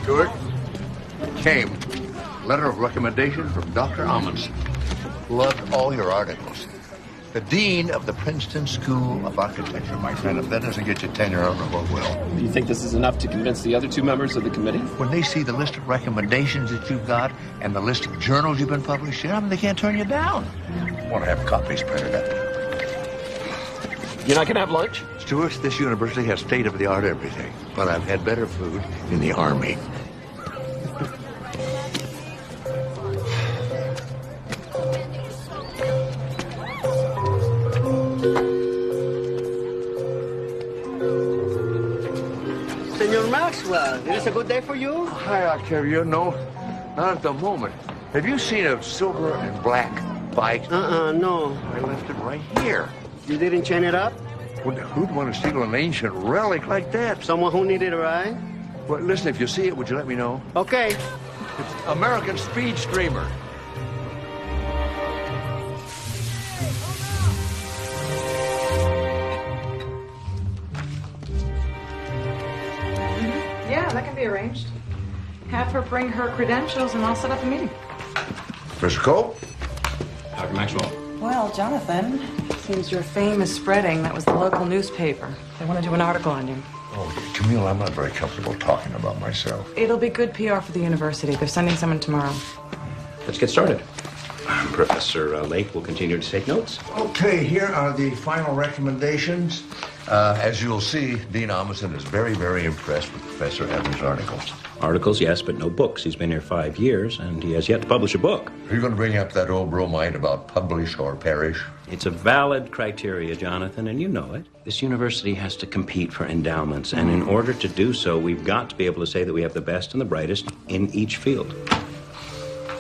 Stewart, came. Letter of recommendation from Dr. Amundsen. Loved all your articles. The dean of the Princeton School of Architecture, my friend. If that doesn't get you tenure, I don't know what will. Do you think this is enough to convince the other two members of the committee? When they see the list of recommendations that you've got and the list of journals you've been published in, I mean, they can't turn you down. Want to have copies printed up. You're not going to have lunch? Stewart, this university has state-of-the-art everything, but I've had better food in the Army. Senor Maxwell, it is a good day for you? Hi, Octavio. No, not at the moment. Have you seen a silver and black bike? No. I left it right here. You didn't chain it up? Who'd want to steal an ancient relic like that? Someone who needed a ride? Well, listen, if you see it, would you let me know? Okay. It's American Speed Streamer. Yeah, that can be arranged. Have her bring her credentials and I'll set up a meeting. Mr. Coe? Dr. Maxwell. Well, Jonathan, seems your fame is spreading. That was the local newspaper. They want to do an article on you. Oh, Camille, I'm not very comfortable talking about myself. It'll be good PR for the university. They're sending someone tomorrow. Let's get started. Professor Lake will continue to take notes. Okay, here are the final recommendations. As you'll see, Dean Amundsen is very, very impressed with Professor Evans' articles. Articles, yes, but no books. He's been here 5 years, and he has yet to publish a book. Are you going to bring up that old bromide about publish or perish? It's a valid criteria, Jonathan, and you know it. This university has to compete for endowments, and in order to do so, we've got to be able to say that we have the best and the brightest in each field.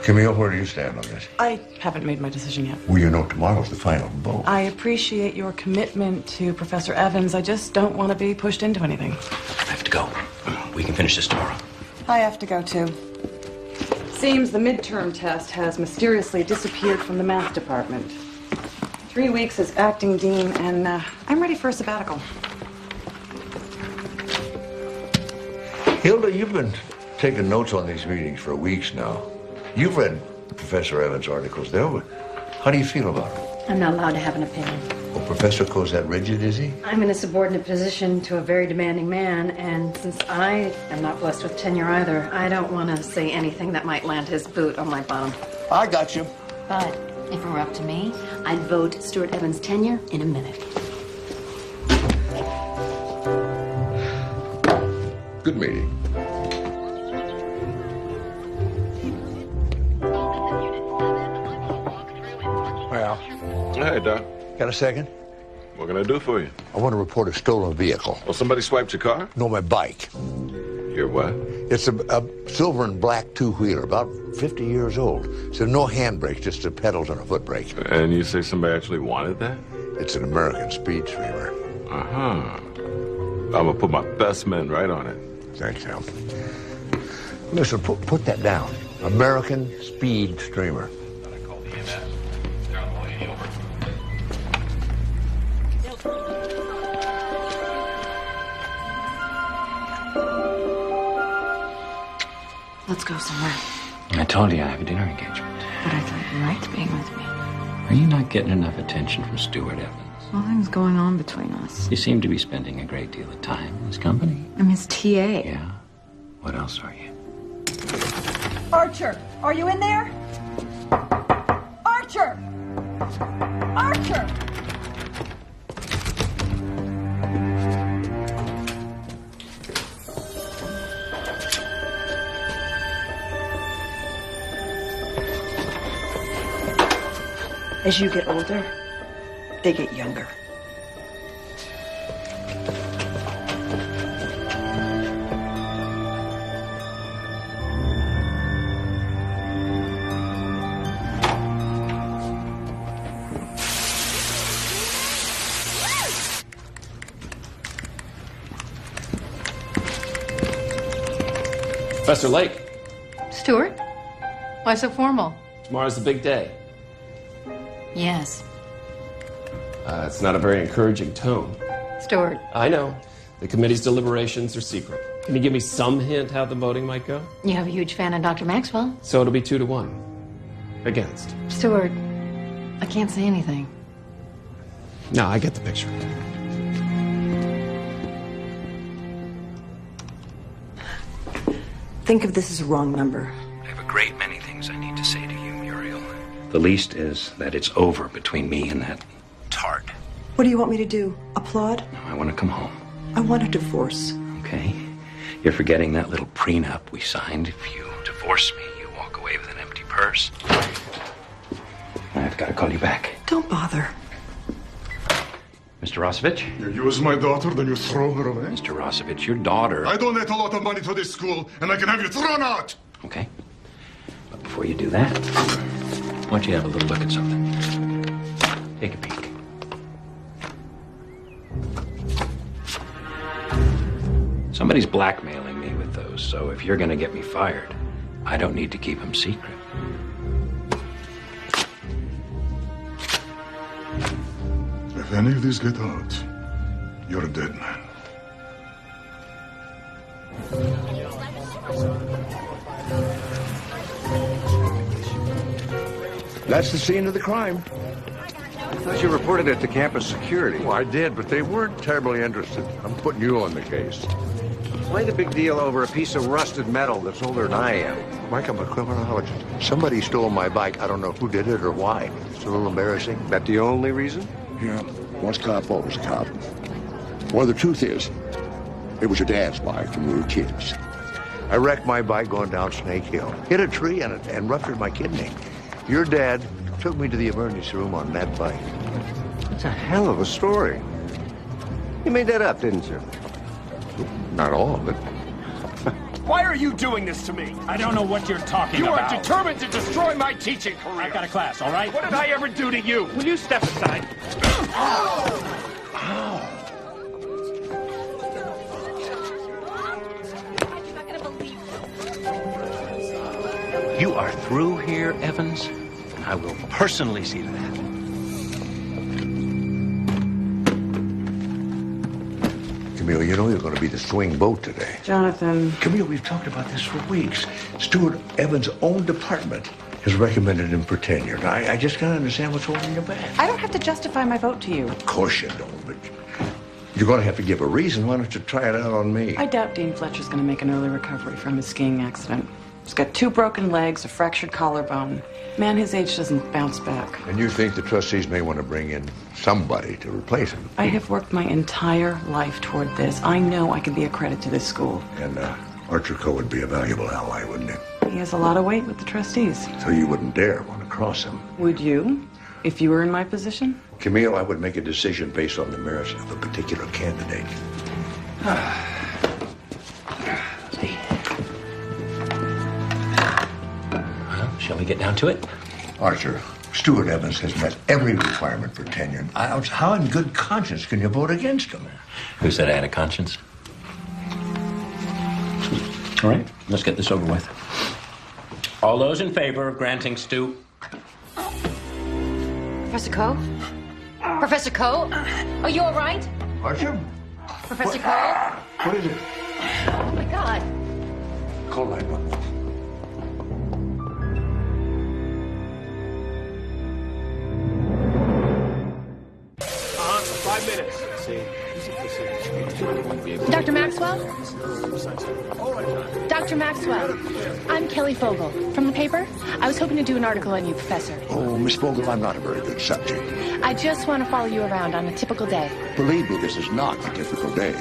Camille, where do you stand on this? I haven't made my decision yet. Well, you know tomorrow's the final vote. I appreciate your commitment to Professor Evans. I just don't want to be pushed into anything. I have to go. We can finish this tomorrow. I have to go, too. Seems the midterm test has mysteriously disappeared from the math department. 3 weeks as acting dean, and I'm ready for a sabbatical. Hilda, you've been taking notes on these meetings for weeks now. You've read Professor Evans' articles, though. How do you feel about it? I'm not allowed to have an opinion. Well, Professor Coe's that rigid, is he? I'm in a subordinate position to a very demanding man, and since I am not blessed with tenure either, I don't want to say anything that might land his boot on my bum. I got you. But if it were up to me, I'd vote Stuart Evans' tenure in a minute. Good meeting. Well, Hey, Doc. got a second? What can I do for you? I want to report a stolen vehicle. Well, somebody swiped your car? No, my bike. Your what? It's a silver and black two-wheeler, about 50 years old. So no handbrake, just the pedals and a foot brake. And you say somebody actually wanted that? It's an American speed streamer. Uh-huh. I'm gonna put my best men right on it. Thanks, Al. Listen, put that down. American speed streamer. Let's go somewhere. I told you I have a dinner engagement. But I thought you liked being with me. Are you not getting enough attention from Stuart Evans? Nothing's going on between us. You seem to be spending a great deal of time in his company. I'm his TA. Yeah? What else are you? Archer, are you in there? Archer! Archer! As you get older, they get younger. Professor Lake, Stuart? Why so formal? tomorrow's the big day. Yes. It's not a very encouraging tone. Stuart. I know. The committee's deliberations are secret. Can you give me some hint how the voting might go? You have a huge fan of Dr. Maxwell. So it'll be 2-1. Against. Stuart, I can't say anything. No, I get the picture. Think of this as a wrong number. I have a great many things I need to say to you, Muriel. The least is that it's over between me and that tart. What do you want me to do? Applaud? No, I want to come home. I want a divorce. Okay? You're forgetting that little prenup we signed. If you divorce me, you walk away with an empty purse. I've got to call you back. Don't bother. Mr. Rosovich? You use my daughter, then you throw her away? Mr. Rosovich, your daughter... I donate a lot of money to this school, and I can have you thrown out! Okay. But before you do that, why don't you have a little look at something? Take a peek. Somebody's blackmailing me with those, so if you're going to get me fired, I don't need to keep them secret. If any of these get out, you're a dead man. That's the scene of the crime. I thought you reported it to campus security. Well, I did, but they weren't terribly interested. I'm putting you on the case. Why the big deal over a piece of rusted metal that's older than I am? Mike, I'm a criminologist. Somebody stole my bike. I don't know who did it or why. It's a little embarrassing. That the only reason? Yeah, once cop, always cop. Well, the truth is, it was your dad's bike when we were kids. I wrecked my bike going down Snake Hill. Hit a tree and ruptured my kidney. Your dad took me to the emergency room on that bike. That's a hell of a story. You made that up, didn't you? Not all of it. Why are you doing this to me? I don't know what you're talking about. You are determined to destroy my teaching career. I've got a class, all right? What did I ever do to you? Will you step aside? You are through here, Evans, and I will personally see to that. Camille, you know you're going to be the swing vote today. Jonathan. Camille, we've talked about this for weeks. Stuart Evans' own department has recommended him for tenure. Now, I just can't understand what's holding you back. I don't have to justify my vote to you. Of course you don't, but you're going to have to give a reason. Why don't you try it out on me? I doubt Dean Fletcher's going to make an early recovery from his skiing accident. He's got 2 broken legs, a fractured collarbone. Man his age doesn't bounce back. And you think the trustees may want to bring in somebody to replace him? I have worked my entire life toward this. I know I can be a credit to this school. And Archer Coe would be a valuable ally, wouldn't he? He has a lot of weight with the trustees. So you wouldn't dare want to cross him? Would you, if you were in my position? Camille, I would make a decision based on the merits of a particular candidate. Shall we get down to it? Archer, Stuart Evans has met every requirement for tenure. How in good conscience can you vote against him? Who said I had a conscience? All right, let's get this over with. All those in favor of granting Stu... Professor Coe? Professor Coe? Are you all right? Archer? Professor Coe? What is it? Oh, my God. Call 911. Dr. Maxwell? Dr. Maxwell, I'm Kelly Fogel. From the paper? I was hoping to do an article on you, Professor. Oh, Miss Fogel, I'm not a very good subject. I just want to follow you around on a typical day. Believe me, this is not a typical day.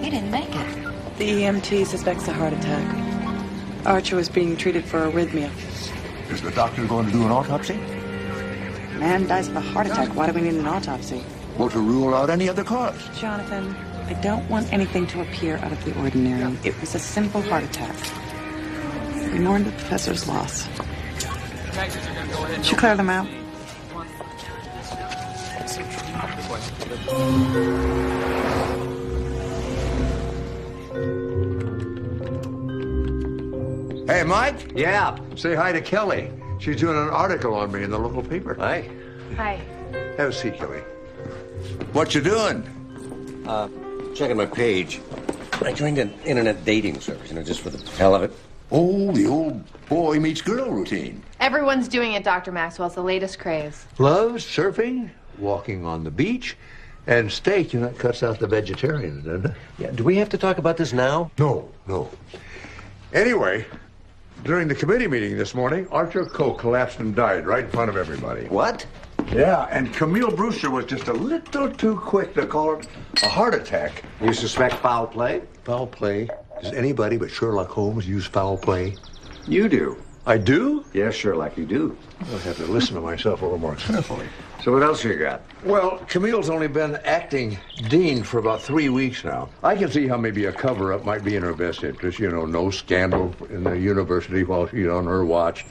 He didn't make it. The EMT suspects a heart attack. Archer was being treated for arrhythmia. Is the doctor going to do an autopsy? Man dies of a heart attack. Why do we need an autopsy? Well, to rule out any other cause. Jonathan, I don't want anything to appear out of the ordinary. It was a simple heart attack. We mourn the professor's loss. Should you clear them out? Hey, Mike? Yeah. Say hi to Kelly. She's doing an article on me in the local paper. Hi. Hi. Have a seat, Kelly. What you doing? Checking my page. I joined an internet dating service, just for the hell of it. Oh, the old boy meets girl routine. Everyone's doing it, Dr. Maxwell. It's the latest craze. Love, surfing, walking on the beach, and steak, that cuts out the vegetarians, doesn't it? Yeah, do we have to talk about this now? No. Anyway, during the committee meeting this morning, Archer Coe collapsed and died right in front of everybody. What? Yeah, and Camille Brewster was just a little too quick to call it a heart attack. You suspect foul play? Foul play? Does anybody but Sherlock Holmes use foul play? You do. I do? Yes, Sherlock, you do. I'll have to listen to myself a little more carefully. So what else you got? Well, Camille's only been acting dean for about 3 weeks now. I can see how maybe a cover-up might be in her best interest. No scandal in the university while she's on her watch.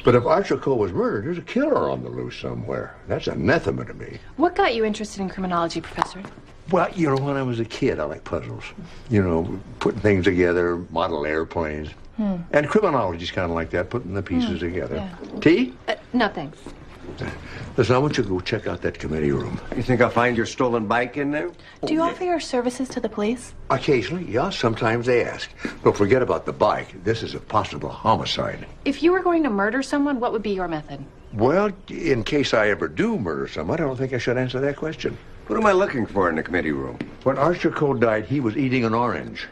But if Archer Coe was murdered, there's a killer on the loose somewhere. That's anathema to me. What got you interested in criminology, Professor? Well, you know, when I was a kid, I liked puzzles. You know, putting things together, model airplanes. And criminology's kind of like that, putting the pieces together. Yeah. Tea? No, thanks. Listen, I want you to go check out that committee room. You think I'll find your stolen bike in there? Do you offer your services to the police? Occasionally, yeah. Sometimes they ask. Don't forget about the bike. This is a possible homicide. If you were going to murder someone, what would be your method? Well, in case I ever do murder someone, I don't think I should answer that question. What am I looking for in the committee room? When Archer Coe died, he was eating an orange.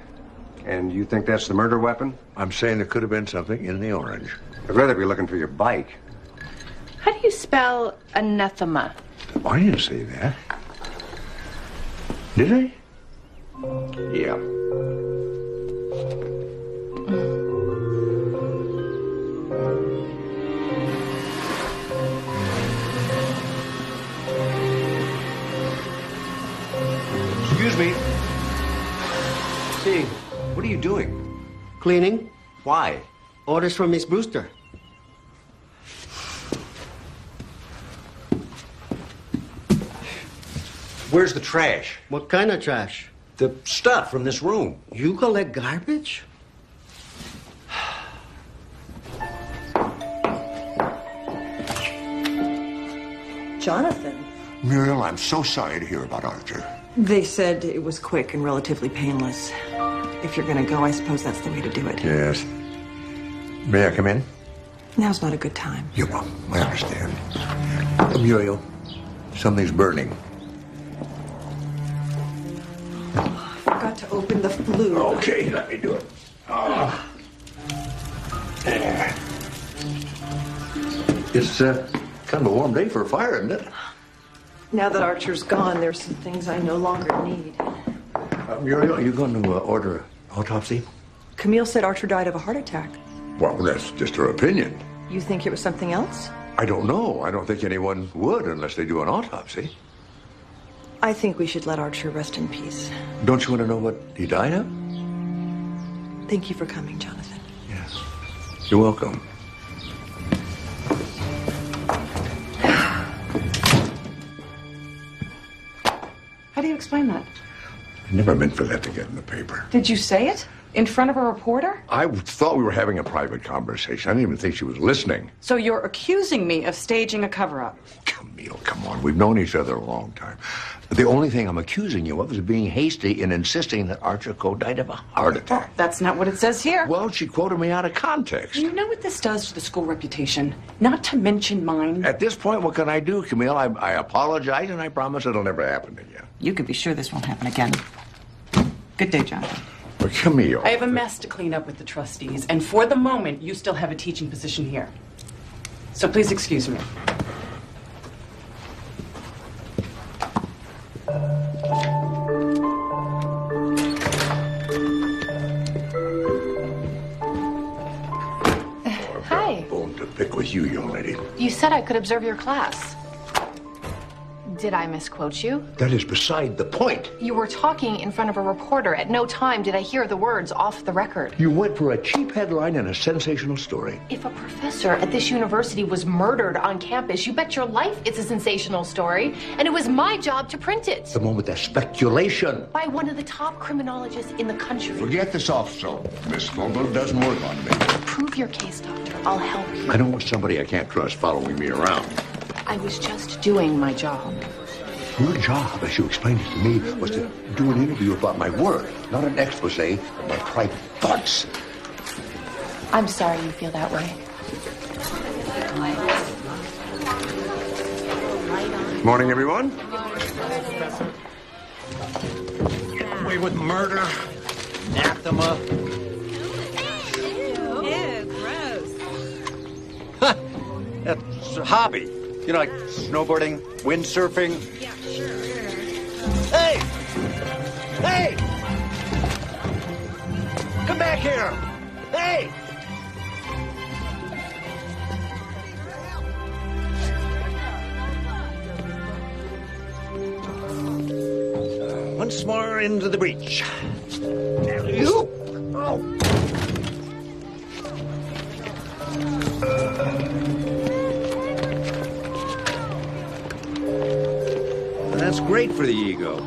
And you think that's the murder weapon? I'm saying there could have been something in the orange. I'd rather be looking for your bike. How do you spell anathema? Oh, I didn't say that. Did I? Yeah. Excuse me. See, What are you doing? cleaning. Why? Orders from Miss Brewster. Where's the trash? What kind of trash? The stuff from this room. You collect garbage? Jonathan. Muriel, I'm so sorry to hear about Archer. They said it was quick and relatively painless. If you're gonna go, I suppose that's the way to do it. Yes. May I come in? Now's not a good time. Yeah, well, I understand. Muriel, something's burning. Forgot to open the flue. Okay, let me do it. It's kind of a warm day for a fire, isn't it? Now that Archer's gone, there's some things I no longer need. Muriel, are you going to order an autopsy? Camille said Archer died of a heart attack. Well, that's just her opinion. You think it was something else? I don't know. I don't think anyone would unless they do an autopsy. I think we should let Archer rest in peace. Don't you want to know what he died of? Thank you for coming, Jonathan. Yes. You're welcome. How do you explain that? I never meant for that to get in the paper. Did you say it? In front of a reporter? I thought we were having a private conversation. I didn't even think she was listening. So you're accusing me of staging a cover-up? Camille, come on. We've known each other a long time. The only thing I'm accusing you of is being hasty in insisting that Archer Coe died of a heart attack. That's not what it says here. Well, she quoted me out of context. You know what this does to the school reputation? Not to mention mine. At this point, what can I do, Camille? I apologize, and I promise it'll never happen again. You can be sure this won't happen again. Good day, Jonathan. But Camille... I have a mess to clean up with the trustees, and for the moment, you still have a teaching position here. So please excuse me. Hi. Bone to pick with you, young lady. You said I could observe your class. Did I misquote you? That is beside the point. You were talking in front of a reporter. At no time did I hear the words off the record. You went for a cheap headline and a sensational story. If a professor at this university was murdered on campus, you bet your life it's a sensational story. And it was my job to print it. The moment that speculation. By one of the top criminologists in the country. Forget this officer. Miss Vogel doesn't work on me. Prove your case, doctor. I'll help you. I don't want somebody I can't trust following me around. I was just doing my job. Your job, as you explained it to me, was to do an interview about my work, not an expose of my private thoughts. I'm sorry you feel that way. Morning, everyone. Get away with murder, anathema. Ew, gross. That's a hobby. You know, like snowboarding, windsurfing. Yeah, sure. Hey! Hey! Come back here! Hey! Once more into the breach. You! Oh! That's great for the ego.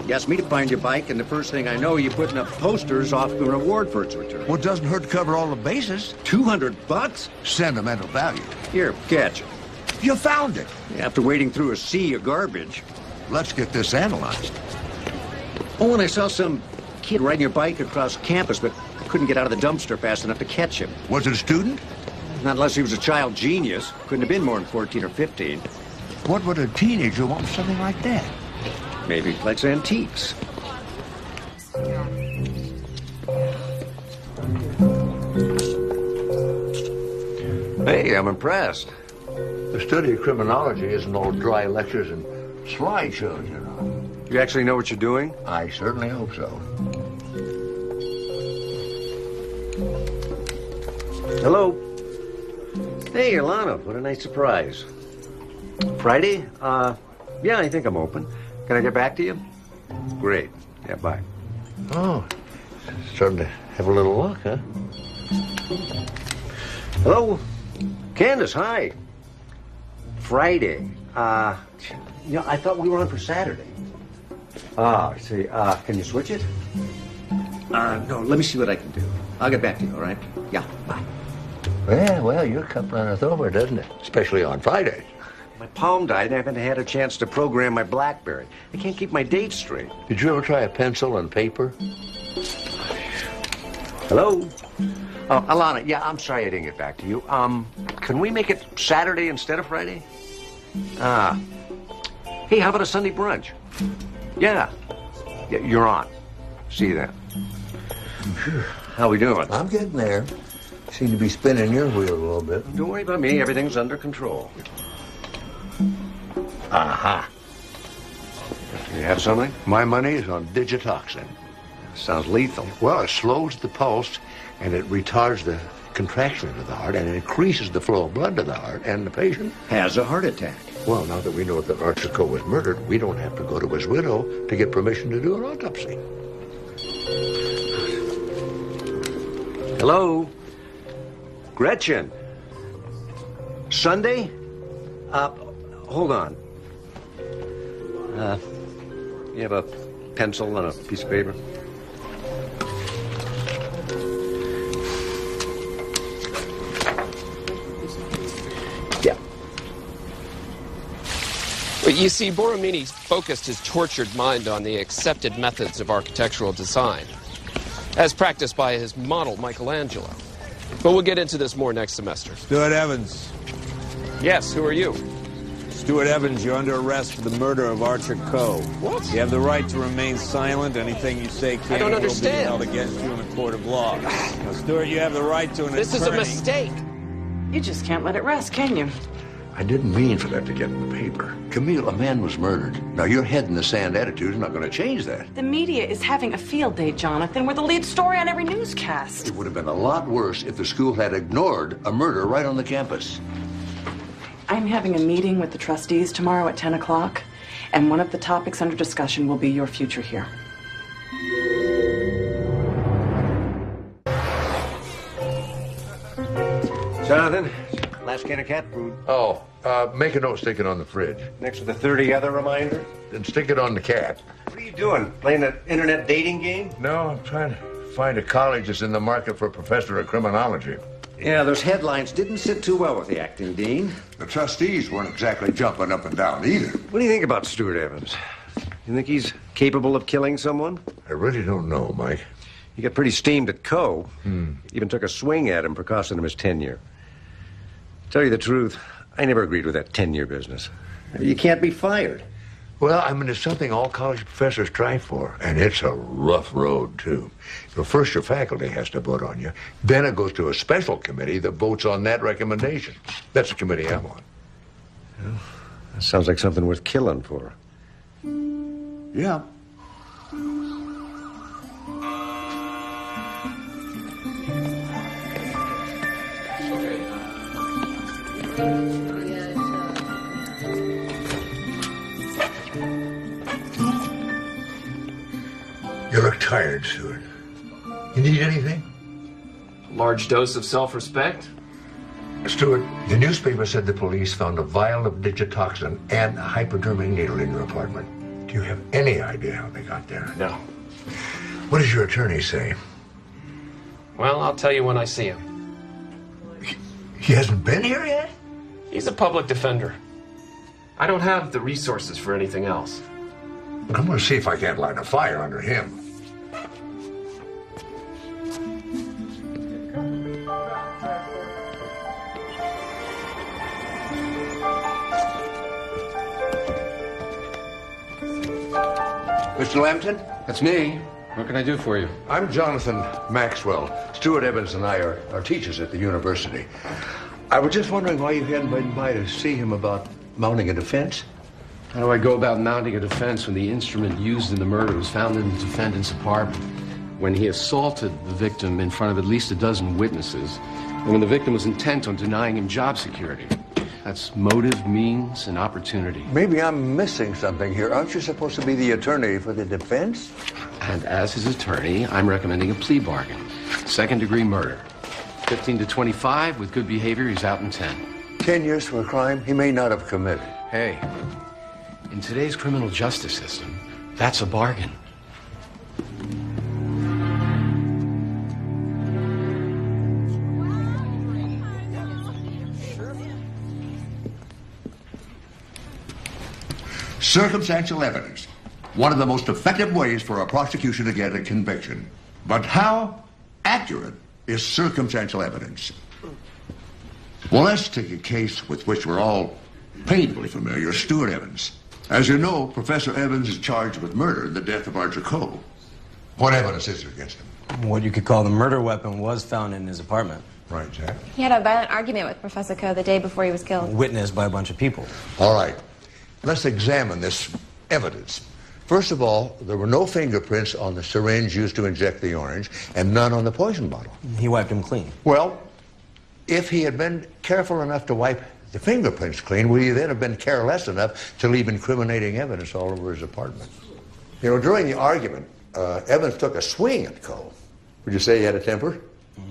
You asked me to find your bike, and the first thing I know, you're putting up posters offering a reward for its return. Well, it doesn't hurt to cover all the bases. $200? Sentimental value. Here, catch it. You found it. After wading through a sea of garbage. Let's get this analyzed. Oh, and I saw some kid riding your bike across campus, but couldn't get out of the dumpster fast enough to catch him. Was it a student? Not unless he was a child genius. Couldn't have been more than 14 or 15. What would a teenager want with something like that? Maybe likes antiques. Hey, I'm impressed. The study of criminology isn't all dry lectures and slideshows, you know. You actually know what you're doing? I certainly hope so. Hello. Hey, Ilana, what a nice surprise. Friday? Yeah, I think I'm open. Can I get back to you? Great. Yeah, bye. Oh, starting to have a little luck, huh? Hello? Candace, hi. Friday. I thought we were on for Saturday. I see. Can you switch it? No, let me see what I can do. I'll get back to you, all right? Yeah, bye. Well, your cup runneth over, doesn't it? Especially on Fridays. My palm died and I haven't had a chance to program my BlackBerry. I can't keep my dates straight. Did you ever try a pencil and paper? Hello? Oh, Alana, yeah, I'm sorry I didn't get back to you. Can we make it Saturday instead of Friday? Hey, how about a Sunday brunch? Yeah, you're on. See you then. How we doing? I'm getting there. Seem to be spinning your wheel a little bit. Don't worry about me. Everything's under control. Aha. You have something? My money is on digitoxin. Sounds lethal. Well, it slows the pulse, and it retards the contraction of the heart, and it increases the flow of blood to the heart, and the patient has a heart attack. Well, now that we know that Archer Coe was murdered, we don't have to go to his widow to get permission to do an autopsy. Hello? Gretchen? Sunday? Hold on. You have a pencil and a piece of paper? Yeah. Well, you see, Borromini focused his tortured mind on the accepted methods of architectural design, as practiced by his model, Michelangelo. But we'll get into this more next semester. Stuart Evans. Yes, who are you? Stuart Evans, you're under arrest for the murder of Archer Coe. What? You have the right to remain silent. Anything you say I don't understand. will be held against you in a court of law. Now, Stuart, you have the right to an This attorney. is a mistake. You just can't let it rest, can you? I didn't mean for that to get in the paper. Camille, a man was murdered. Now, your head in the sand attitude is not going to change that. The media is having a field day, Jonathan. We're the lead story on every newscast. It would have been a lot worse if the school had ignored a murder right on the campus. I'm having a meeting with the trustees tomorrow at 10 o'clock, and one of the topics under discussion will be your future here. Jonathan, last can of cat food. Oh, make a note, stick it on the fridge. Next to the 30 other reminder. Then stick it on the cat. What are you doing? Playing that internet dating game? No, I'm trying to find a college that's in the market for a professor of criminology. Yeah, those headlines didn't sit too well with the acting dean. The trustees weren't exactly jumping up and down either. What do you think about Stuart Evans? You think he's capable of killing someone? I really don't know, Mike. He got pretty steamed at Coe. Even took a swing at him for costing him his tenure. Tell you the truth, I never agreed with that tenure business. You can't be fired. Well, I mean, it's something all college professors try for, and it's a rough road, too. So first your faculty has to vote on you. Then it goes to a special committee that votes on that recommendation. That's the committee I'm on. Well, that sounds like something worth killing for. Yeah. You look tired, Stuart. You need anything? A large dose of self-respect? Stuart, the newspaper said the police found a vial of digitoxin and a hypodermic needle in your apartment. Do you have any idea how they got there? No. What does your attorney say? Well, I'll tell you when I see him. He hasn't been here yet? He's a public defender. I don't have the resources for anything else. I'm going to see if I can't light a fire under him. Mr. Lambton? That's me. What can I do for you? I'm Jonathan Maxwell. Stuart Evans and I are teachers at the university. I was just wondering why you hadn't been by to see him about mounting a defense. How do I go about mounting a defense when the instrument used in the murder was found in the defendant's apartment? When he assaulted the victim in front of at least a dozen witnesses, and when the victim was intent on denying him job security. That's motive, means, and opportunity. Maybe I'm missing something here. Aren't you supposed to be the attorney for the defense? And as his attorney, I'm recommending a plea bargain. Second-degree murder. 15 to 25, with good behavior, he's out in 10. 10 years for a crime he may not have committed. Hey, in today's criminal justice system, that's a bargain. Circumstantial evidence. One of the most effective ways for a prosecution to get a conviction. But how accurate is circumstantial evidence? Well, let's take a case with which we're all painfully familiar, Stuart Evans. As you know, Professor Evans is charged with murder in the death of Archer Coe. What evidence is there against him? What you could call the murder weapon was found in his apartment. Right, Jack. He had a violent argument with Professor Coe the day before he was killed. Witnessed by a bunch of people. All right. Let's examine this evidence. First of all, there were no fingerprints on the syringe used to inject the orange, and none on the poison bottle. He wiped him clean. Well, if he had been careful enough to wipe the fingerprints clean, would he then have been careless enough to leave incriminating evidence all over his apartment? You know, during the argument, Evans took a swing at Coe. Would you say he had a temper?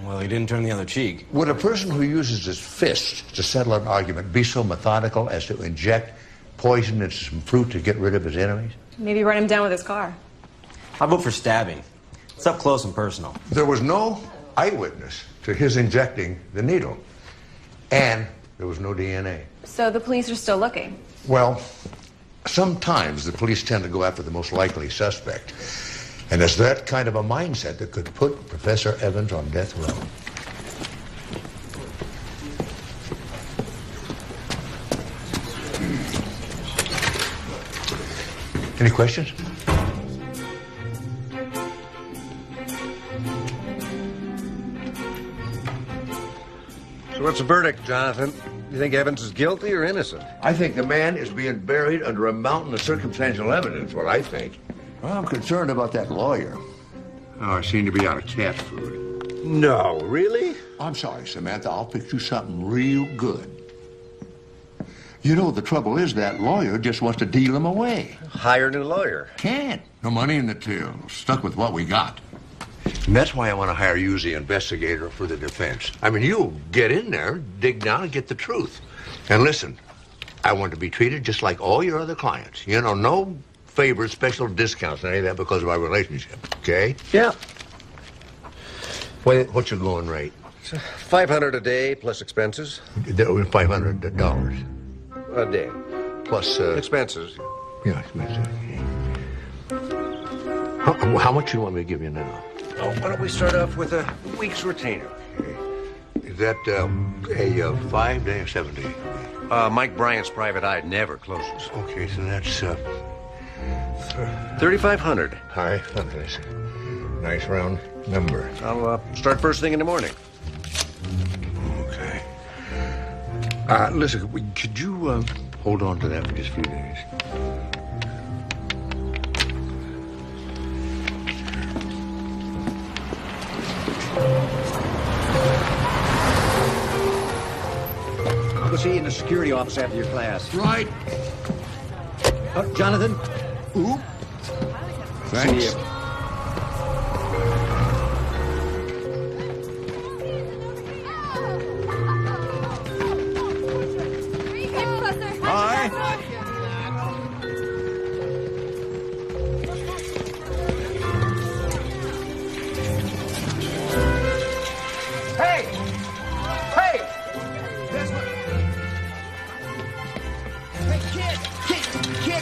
Well, he didn't turn the other cheek. Would a person who uses his fist to settle an argument be so methodical as to inject poison into some fruit to get rid of his enemies? Maybe run him down with his car. I'll vote for stabbing. It's up close and personal. There was no eyewitness to his injecting the needle. And there was no DNA. So the police are still looking. Well, sometimes the police tend to go after the most likely suspect. And it's that kind of a mindset that could put Professor Evans on death row. Any questions? So what's the verdict, Jonathan? You think Evans is guilty or innocent? I think the man is being buried under a mountain of circumstantial evidence, what I think. Well, I'm concerned about that lawyer. Oh, I seem to be out of cat food. No, really? I'm sorry, Samantha. I'll pick you something real good. You know, the trouble is that lawyer just wants to deal him away. Hire a new lawyer. Can't. No money in the till. Stuck with what we got. And that's why I want to hire you as the investigator for the defense. I mean, you'll get in there, dig down, and get the truth. And listen, I want to be treated just like all your other clients. You know, no favors, special discounts, and any of that because of our relationship, okay? Yeah. What's your going rate? $500 a day plus expenses. $500. A day. Plus, expenses. Yeah, expenses. How much you want me to give you now? Oh, why don't we start off with a week's retainer? Is that a 5-day or 7-day? Mike Bryant's private eye never closes. Okay, so that's $3,500. All right, that's a nice round number. I'll start first thing in the morning. Okay. Listen, could you hold on to that for just a few days? I'll go see you in the security office after your class. Right. Jonathan? Ooh. Thanks. See you.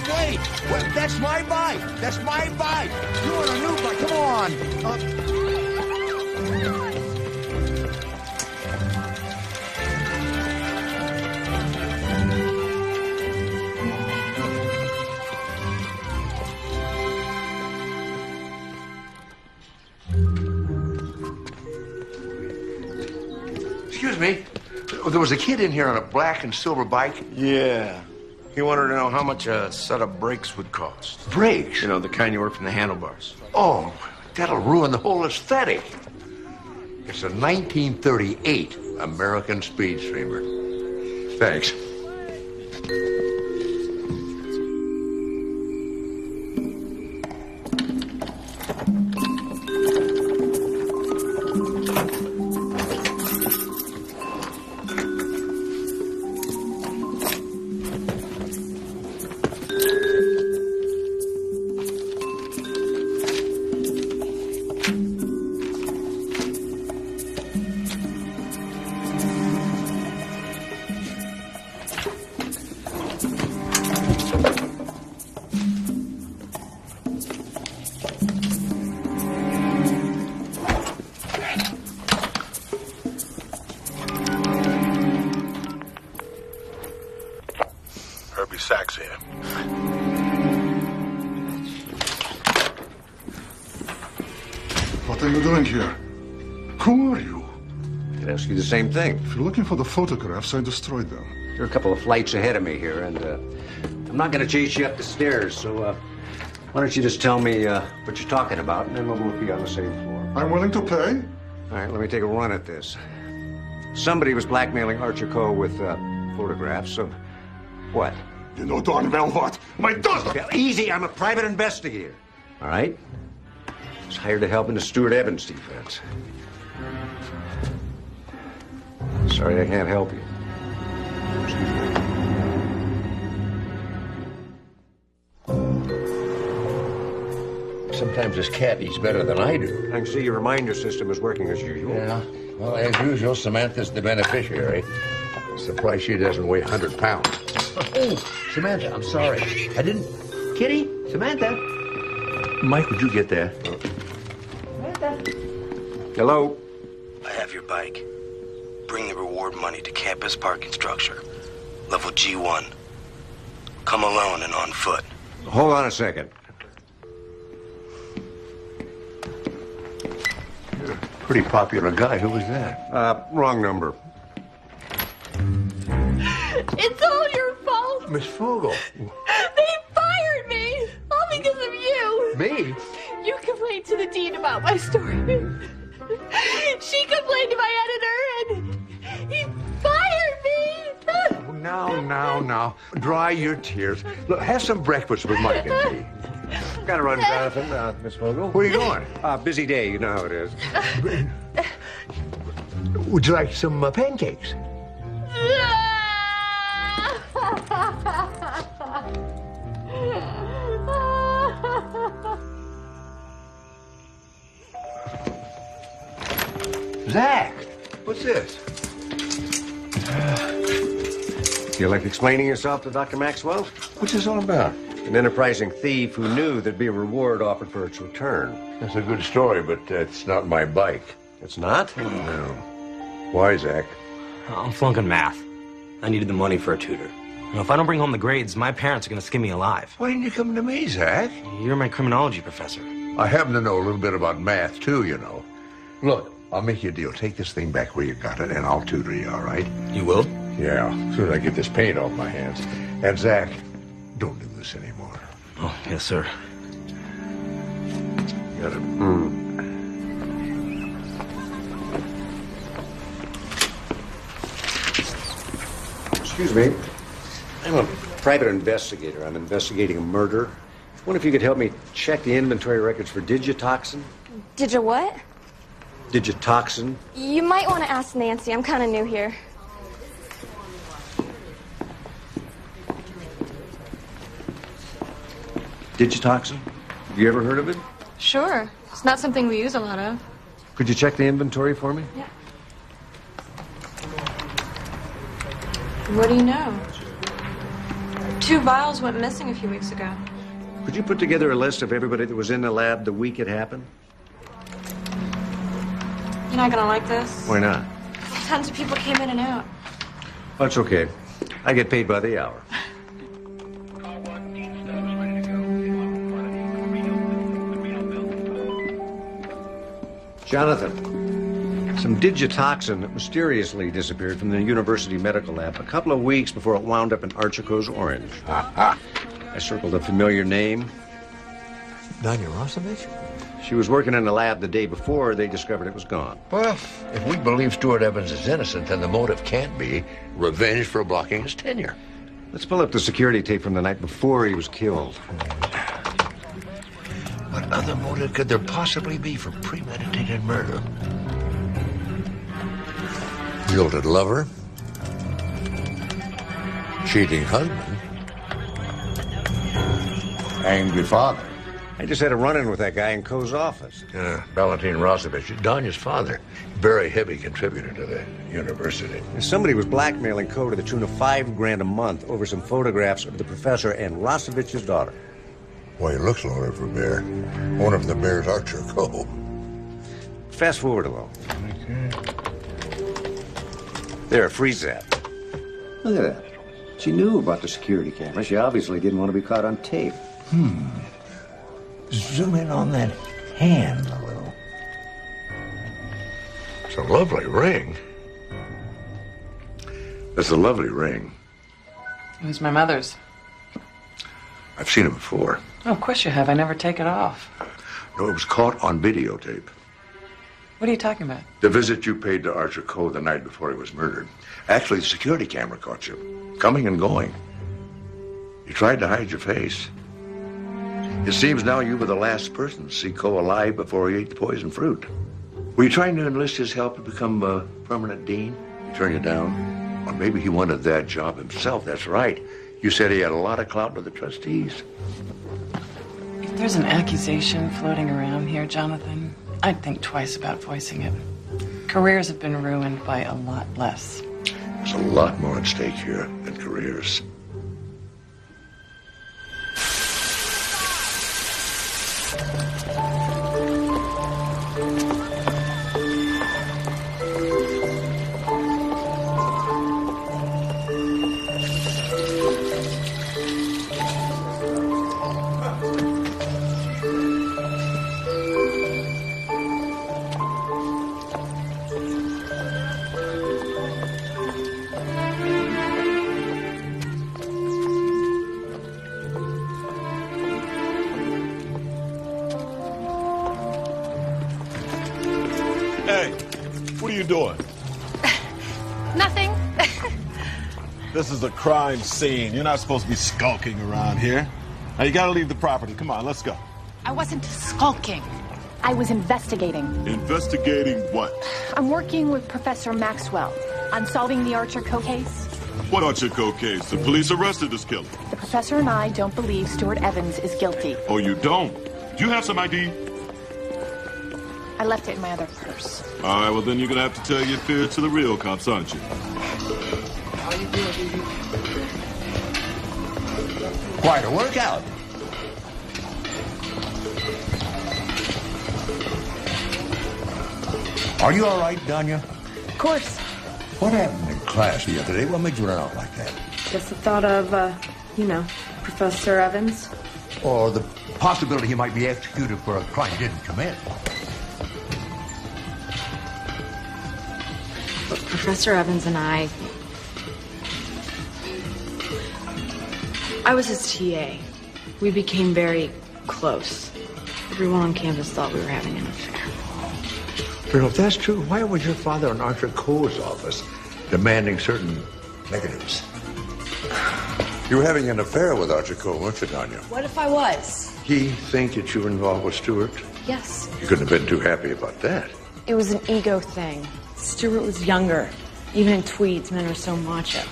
wait! That's my bike! That's my bike! You want a new bike? Come on! Excuse me. There was a kid in here on a black and silver bike. Yeah. He wanted to know how much a set of brakes would cost. Brakes? You know, the kind you work from the handlebars. Oh, that'll ruin the whole aesthetic. It's a 1938 American Speed Streamer. Thanks. What are you doing here? Who are you? I could ask you the same thing. If you're looking for the photographs, I destroyed them. You're a couple of flights ahead of me here, and I'm not going to chase you up the stairs, so why don't you just tell me what you're talking about, and then we'll both be on the same floor. I'm willing to pay. All right, let me take a run at this. Somebody was blackmailing Archer Coe with photographs, so what? You know darn well what? My daughter! Yeah, easy, I'm a private investigator. All right? I was hired to help in the Stuart Evans defense. Sorry I can't help you. Sometimes this cat eats better than I do. I can see your reminder system is working as usual. Yeah. Well, as usual, Samantha's the beneficiary. Surprised she doesn't weigh 100 pounds. Oh, Samantha, I'm sorry. I didn't... Kitty? Samantha? Mike, would you get that? Samantha? Hello? I have your bike. Bring the reward money to campus parking structure. Level G1. Come alone and on foot. Hold on a second. You're a pretty popular guy. Who was that? Wrong number. It's all your fault. Miss Fogel. They fired me. All because of you. Me? You complained to the dean about my story. She complained to my editor, and he fired me. Now. Dry your tears. Look, have some breakfast with Mike and me. Gotta run, Jonathan, Miss Fogel. Where are you going? Busy day, you know how it is. Would you like some pancakes? Zach, what's this? You like explaining yourself to Dr. Maxwell? What's this all about? An enterprising thief who knew there'd be a reward offered for its return. That's a good story, but it's not my bike. It's not? No. Why, Zach? I'm flunking math. I needed the money for a tutor. You know, if I don't bring home the grades, my parents are going to skin me alive. Why didn't you come to me, Zach? You're my criminology professor. I happen to know a little bit about math, too, you know. Look, I'll make you a deal. Take this thing back where you got it, and I'll tutor you, all right? You will? Yeah, as soon as I get this paint off my hands. And, Zach, don't do this anymore. Oh, yes, sir. You gotta... Excuse me. I'm a private investigator. I'm investigating a murder. I wonder if you could help me check the inventory records for digitoxin. Did you what? Digitoxin? You might want to ask Nancy. I'm kind of new here. Digitoxin? Have you ever heard of it? Sure. It's not something we use a lot of. Could you check the inventory for me? Yeah. What do you know? 2 vials went missing a few weeks ago. Could you put together a list of everybody that was in the lab the week it happened? You're not gonna like this. Why not? Tons of people came in and out. That's okay. I get paid by the hour. Jonathan, some digitoxin that mysteriously disappeared from the university medical lab a couple of weeks before it wound up in Archer Coe's orange. I circled a familiar name. Danya Rosovich? She was working in the lab the day before they discovered it was gone. Well, if we believe Stuart Evans is innocent, then the motive can't be revenge for blocking his tenure. Let's pull up the security tape from the night before he was killed. What other motive could there possibly be for premeditated murder? Jilted lover? Cheating husband? Angry father? I just had a run-in with that guy in Coe's office. Valentin Rosovich, Danya's father. Very heavy contributor to the university. Somebody was blackmailing Coe to the tune of $5,000 a month over some photographs of the professor and Rosovich's daughter. Boy, he looks loaded for bear. One of the bears, Archer Coe. Fast forward a little. There, freeze that. Look at that. She knew about the security camera. She obviously didn't want to be caught on tape. Zoom in on that hand a little. It's a lovely ring. That's a lovely ring. It was my mother's. I've seen it before. Oh, of course you have. I never take it off. No, it was caught on videotape. What are you talking about? The visit you paid to Archer Coe the night before he was murdered. Actually, the security camera caught you, coming and going. You tried to hide your face. It seems now you were the last person to see Coe alive before he ate the poison fruit. Were you trying to enlist his help to become a permanent dean? He turned you down? Or maybe he wanted that job himself. That's right. You said he had a lot of clout with the trustees. If there's an accusation floating around here, Jonathan, I'd think twice about voicing it. Careers have been ruined by a lot less. There's a lot more at stake here than careers. Hey, what are you doing? Nothing. This is a crime scene. You're not supposed to be skulking around here. Now, you gotta leave the property. Come on, let's go. I wasn't skulking. I was investigating. Investigating what? I'm working with Professor Maxwell on solving the Archer Coe case. What Archer Coe case? The police arrested this killer. The professor and I don't believe Stuart Evans is guilty. Oh, you don't? Do you have some ID? I left it in my other purse. All right, well, then you're gonna have to tell your fear to the real cops, aren't you? How you doing, baby? Quite a workout. Are you all right, Danya? Of course. What happened in class the other day? What made you run out like that? Just the thought of, Professor Evans. Or the possibility he might be executed for a crime he didn't commit. But Professor Evans and I was his TA. We became very close. Everyone on campus thought we were having an affair. But if that's true, why was your father in Archer Coe's office demanding certain negatives? You were having an affair with Archer Coe, weren't you, Danya? What if I was? He think that you were involved with Stuart? Yes. You couldn't have been too happy about that. It was an ego thing. Stuart was younger. Even in tweeds, men are so macho.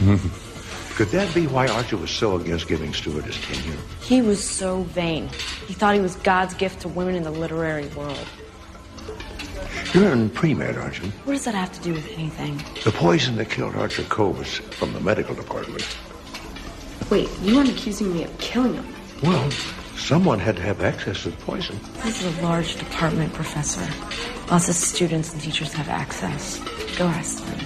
Could that be why Archer was so against giving Stuart his tenure? He was so vain. He thought he was God's gift to women in the literary world. You're in pre-med, aren't you? What does that have to do with anything? The poison that killed Archer Coe was from the medical department. Wait, you aren't accusing me of killing him? Well, someone had to have access to the poison. This is a large department, Professor. Lots of students and teachers have access. Go ask them.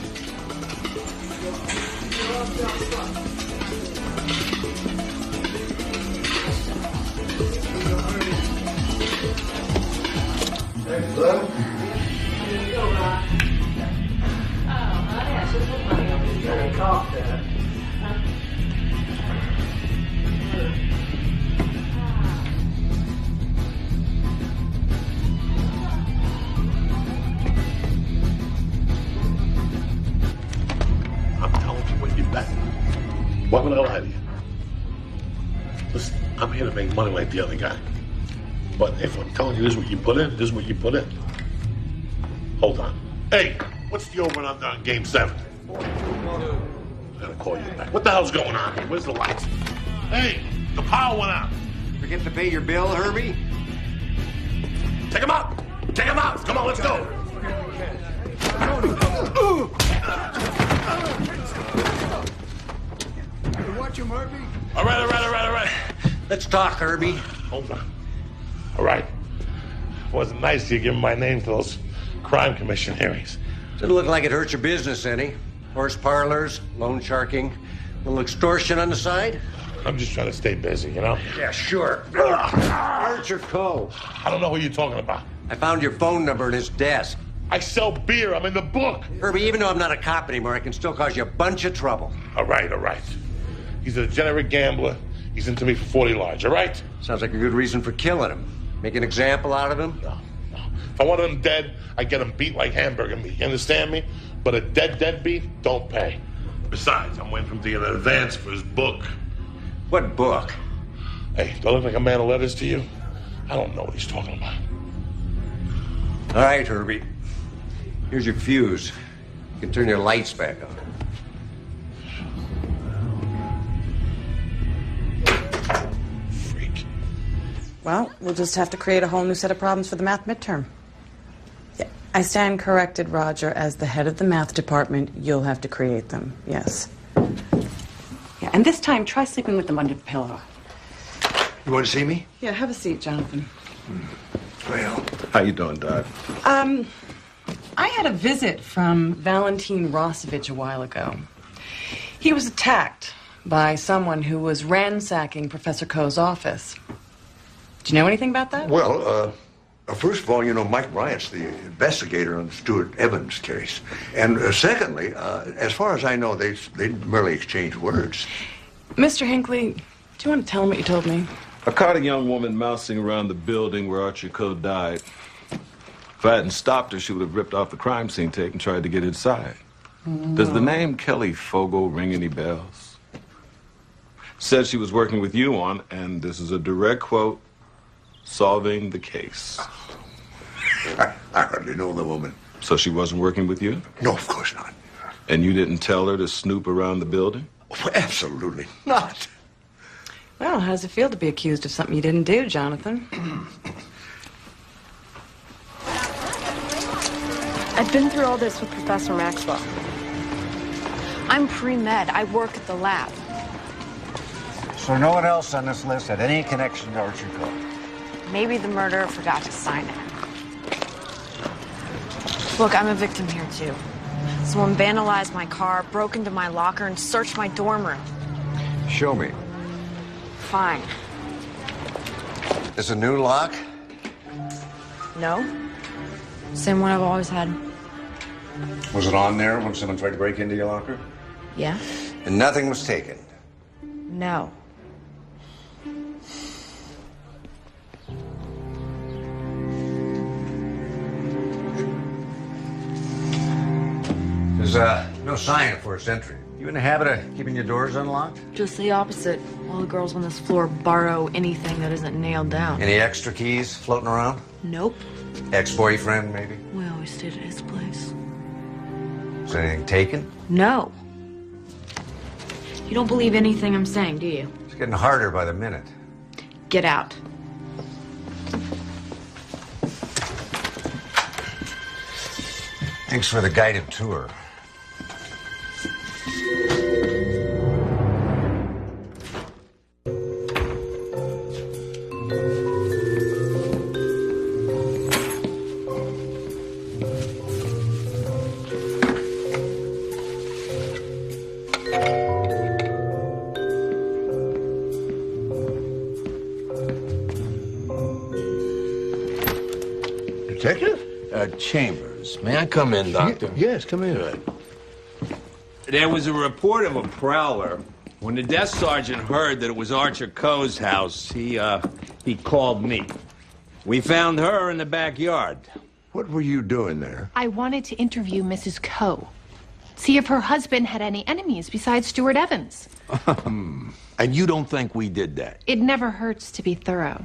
I'm telling you what you bet. Why would I lie to you? Listen, I'm here to make money like the other guy. But if I'm telling you this is what you put in, this is what you put in. Hold on. Hey, what's the over and under on game 7? I'm gonna call you back. What the hell's going on here? Where's the lights? Hey, the power went out. Forget to pay your bill, Herbie? Take him out! Take him out! Come on, let's go! Watch him, Herbie. All right. Let's talk, Herbie. Hold on. All right. It wasn't nice of you giving my name to those crime commission hearings. Didn't look like it hurt your business any. Horse parlors, loan sharking, a little extortion on the side. I'm just trying to stay busy, you know? Yeah, sure. Archer Coe. I don't know who you're talking about. I found your phone number in his desk. I sell beer. I'm in the book. Herbie, even though I'm not a cop anymore, I can still cause you a bunch of trouble. All right. He's a degenerate gambler. He's into me for 40 large, all right? Sounds like a good reason for killing him. Make an example out of him? No. If I wanted him dead, I'd get him beat like hamburger meat. You understand me? But a deadbeat don't pay. Besides, I'm waiting for him to get an advance for his book. What book? Hey, do I look like a man of letters to you? I don't know what he's talking about. All right, Herbie. Here's your fuse. You can turn your lights back on. Well, we'll just have to create a whole new set of problems for the math midterm. Yeah, I stand corrected, Roger. As the head of the math department, you'll have to create them, yes. Yeah, and this time, try sleeping with them under the pillow. You want to see me? Yeah, have a seat, Jonathan. Well, how you doing, Doc? I had a visit from Valentin Rosovich a while ago. He was attacked by someone who was ransacking Professor Coe's office. Do you know anything about that? Well, first of all, you know, Mike Bryant's the investigator on the Stuart Evans case. And secondly, as far as I know, they merely exchanged words. Mr. Hinckley, do you want to tell him what you told me? I caught a young woman mousing around the building where Archer Coe died. If I hadn't stopped her, she would have ripped off the crime scene tape and tried to get inside. Does the name Kelly Fogle ring any bells? Said she was working with you on, and this is a direct quote, solving the case. I hardly know the woman. So she wasn't working with you? No, of course not. And you didn't tell her to snoop around the building? Well, absolutely not. Well, how does it feel to be accused of something you didn't do, Jonathan? I've been through all this with Professor Maxwell. I'm pre-med. I work at the lab. So no one else on this list had any connection to Archer Coe? Maybe the murderer forgot to sign it. Look, I'm a victim here, too. Someone vandalized my car, broke into my locker, and searched my dorm room. Show me. Fine. Is a new lock? No. Same one I've always had. Was it on there when someone tried to break into your locker? Yeah? And nothing was taken? No. There's no sign of forced entry. You in the habit of keeping your doors unlocked? Just the opposite. All the girls on this floor borrow anything that isn't nailed down. Any extra keys floating around? Nope. Ex-boyfriend, maybe? We always stayed at his place. Was anything taken? No. You don't believe anything I'm saying, do you? It's getting harder by the minute. Get out. Thanks for the guided tour. Detective? Chambers. May I come in, Doctor? Yes, come in. There was a report of a prowler. When the desk sergeant heard that it was Archer Coe's house, he called me. We found her in the backyard. What were you doing there? I wanted to interview Mrs. Coe. See if her husband had any enemies besides Stuart Evans. And you don't think we did that? It never hurts to be thorough.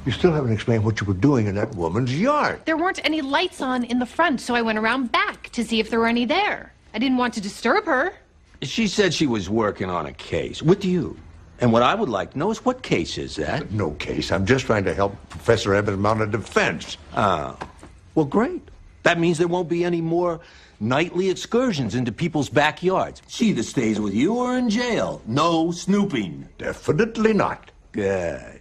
You still haven't explained what you were doing in that woman's yard. There weren't any lights on in the front, so I went around back to see if there were any there. I didn't want to disturb her. She said she was working on a case with you. And what I would like to know is, what case is that? No case. I'm just trying to help Professor Evans mount a defense. Well, great. That means there won't be any more nightly excursions into people's backyards. She either stays with you or in jail. No snooping. Definitely not. Good.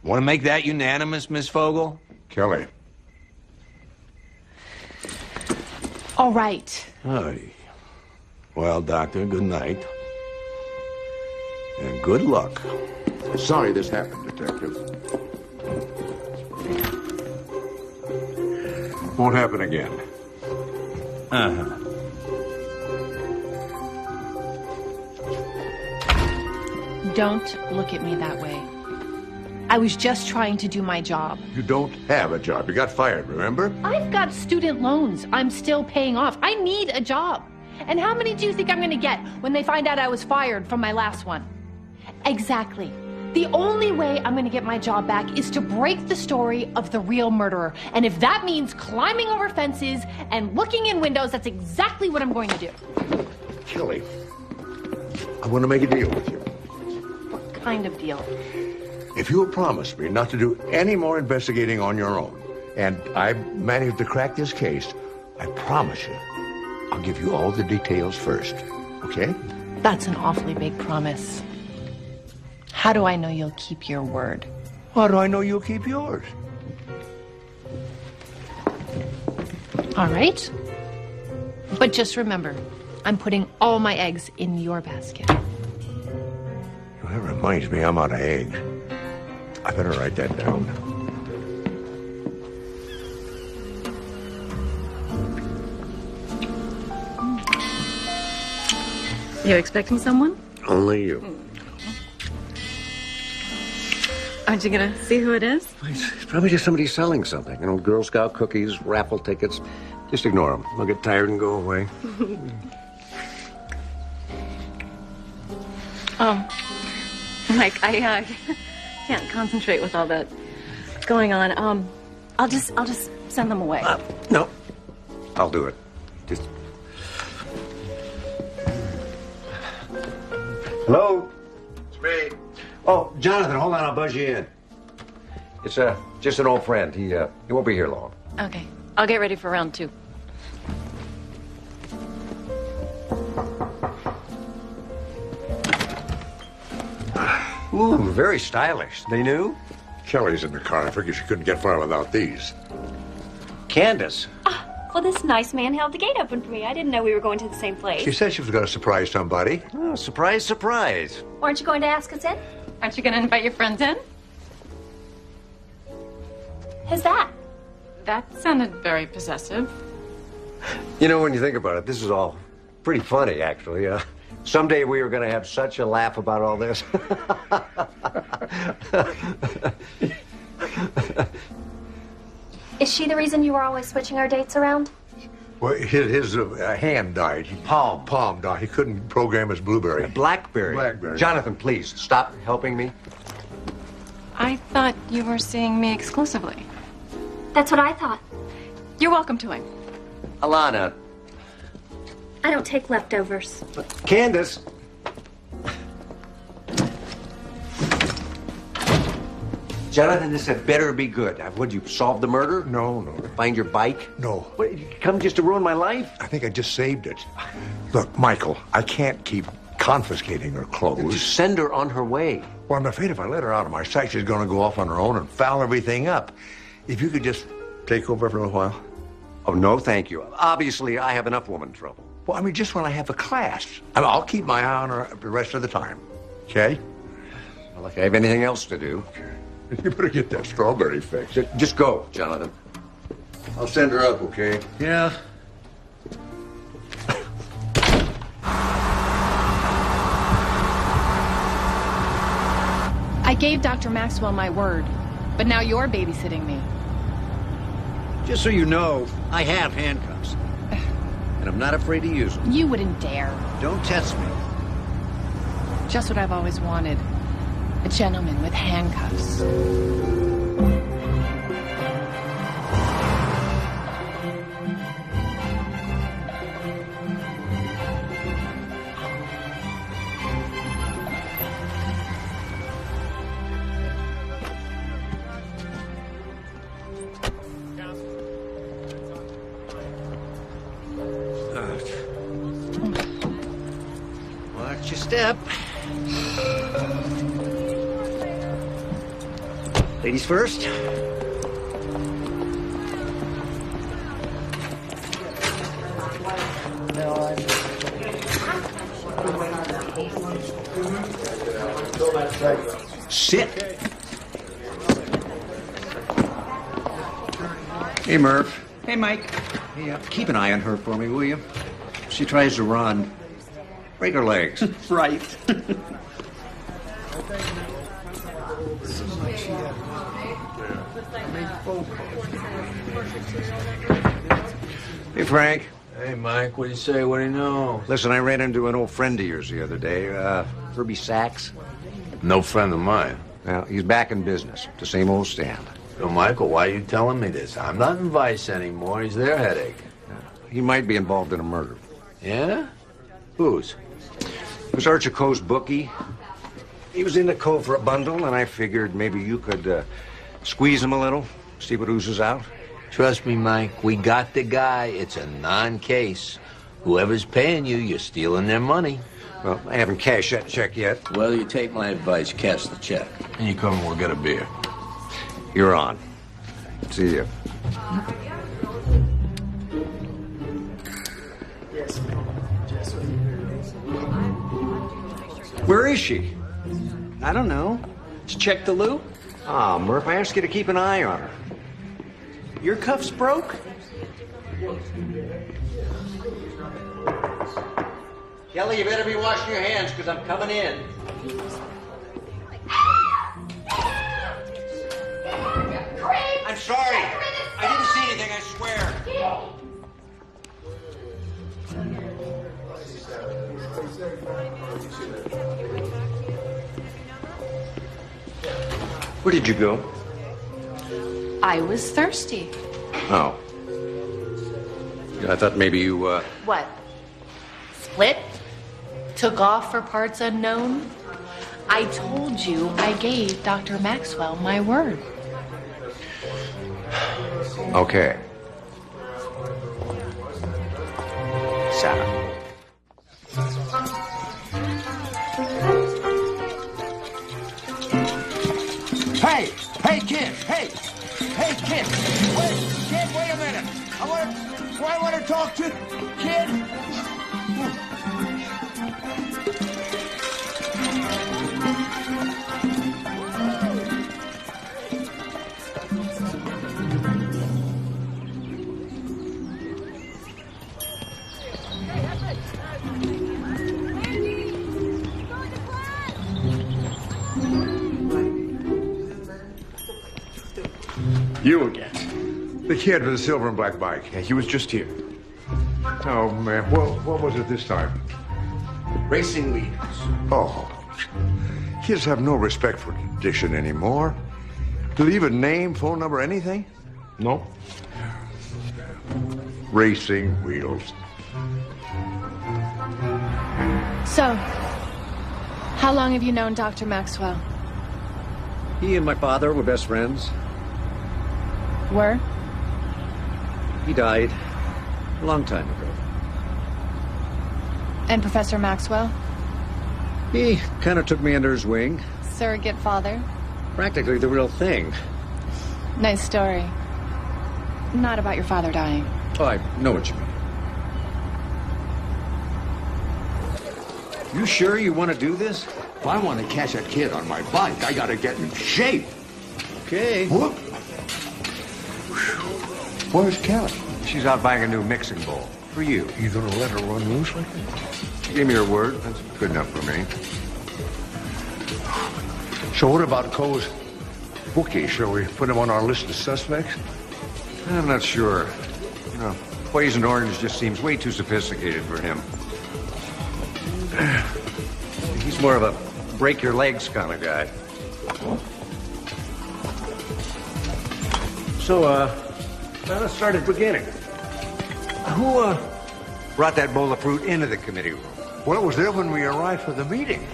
Want to make that unanimous, Miss Fogel? Kelly. All right. Aye. Well, Doctor, good night. And good luck. Sorry this happened, Detective. Won't happen again. Uh-huh. Don't look at me that way. I was just trying to do my job. You don't have a job. You got fired, remember? I've got student loans I'm still paying off. I need a job. And how many do you think I'm going to get when they find out I was fired from my last one? Exactly. The only way I'm going to get my job back is to break the story of the real murderer. And if that means climbing over fences and looking in windows, that's exactly what I'm going to do. Kelly, I want to make a deal with you. What kind of deal? If you will promise me not to do any more investigating on your own, and I manage to crack this case, I promise you, I'll give you all the details first, okay? That's an awfully big promise. How do I know you'll keep your word? How do I know you'll keep yours? All right. But just remember, I'm putting all my eggs in your basket. That reminds me, I'm out of eggs. I better write that down. You expecting someone? Only you. Aren't you gonna see who it is? It's probably just somebody selling something. You know, Girl Scout cookies, raffle tickets. Just ignore them. They'll get tired and go away. Mike, I can't concentrate with all that going on. I'll just send them away. No. I'll do it. Just... Hello? It's me. Oh, Jonathan, hold on. I'll buzz you in. It's just an old friend. He won't be here long. Okay. I'll get ready for round 2. Ooh, very stylish. They knew? Kelly's in the car. I figured she couldn't get far without these. Candace. Well, this nice man held the gate open for me. I didn't know we were going to the same place. She said she was going to surprise somebody. Oh, surprise, surprise. Aren't you going to ask us in? Aren't you going to invite your friends in? Who's that? That sounded very possessive. You know, when you think about it, this is all pretty funny, actually. Someday we were going to have such a laugh about all this. Is she the reason you were always switching our dates around? Well, his hand died. Palm died. He couldn't program his Blueberry. Blackberry. Jonathan, please, stop helping me. I thought you were seeing me exclusively. That's what I thought. You're welcome to him. Alana. I don't take leftovers. Candace. Jonathan, this had better be good. Would you solve the murder? No. Find your bike? No. What, you come just to ruin my life? I think I just saved it. Look, Michael, I can't keep confiscating her clothes. Just send her on her way. Well, I'm afraid if I let her out of my sight, she's going to go off on her own and foul everything up. If you could just take over for a little while. Oh, no, thank you. Obviously, I have enough woman trouble. Well, I mean, just when I have a class. I'll keep my eye on her the rest of the time. Okay? Well, if I have anything else to do. You better get that strawberry fixed. Just go, Jonathan. I'll send her up, okay? Yeah. I gave Dr. Maxwell my word, but now you're babysitting me. Just so you know, I have handcuffs. And I'm not afraid to use them. You wouldn't dare. Don't test me. Just what I've always wanted. A gentleman with handcuffs. Watch your step. Ladies first. Sit. Hey, Murph. Hey, Mike. Hey, keep an eye on her for me, will you? If she tries to run, break her legs. Right. Hey, Frank. Hey, Mike, what do you say? What do you know? Listen, I ran into an old friend of yours the other day, Herbie Sachs. No friend of mine. Well, he's back in business, the same old stand. So, Michael, why are you telling me this? I'm not in Vice anymore. He's their headache. He might be involved in a murder. Yeah? Whose? It was Archer Coe's bookie. He was in the Cove for a bundle, and I figured maybe you could squeeze him a little, see what oozes out. Trust me, Mike, we got the guy. It's a non-case. Whoever's paying you, you're stealing their money. Well, I haven't cashed that check yet. Well, you take my advice, cash the check. And you come and we'll get a beer. You're on. See you. Where is she? I don't know. Did you check the loo? Ah, Murph, I asked you to keep an eye on her. Your cuffs broke? Kelly, you better be washing your hands, because I'm coming in. I'm sorry. I didn't see anything, I swear. Where did you go? I was thirsty. Oh. I thought maybe you, What? Split? Took off for parts unknown? I told you I gave Dr. Maxwell my word. Okay. Sarah. Hey! Hey, kid! Hey! Hey, kid! Wait a minute! I want to talk to kid! You again. The kid with the silver and black bike. Yeah, he was just here. Oh, man. What was it this time? Racing leaders. Oh. Kids have no respect for tradition anymore. Do they even name, phone number, anything? No. Racing wheels. So, how long have you known Dr. Maxwell? He and my father were best friends. Were? He died a long time ago. And Professor Maxwell? He kind of took me under his wing. Surrogate father? Practically the real thing. Nice story. Not about your father dying. Oh, I know what you mean. You sure you want to do this? If I want to catch a kid on my bike, I gotta get in shape. Okay. Whoop. Where's Kelly? She's out buying a new mixing bowl. For you. You gonna let her run loose like that? She gave me her word. That's good enough for me. So what about Coe's bookie? Shall we put him on our list of suspects? I'm not sure. You know, poisoned orange just seems way too sophisticated for him. He's more of a break your legs kind of guy. So, let's start at the beginning. Who, brought that bowl of fruit into the committee room? Well, it was there when we arrived for the meeting.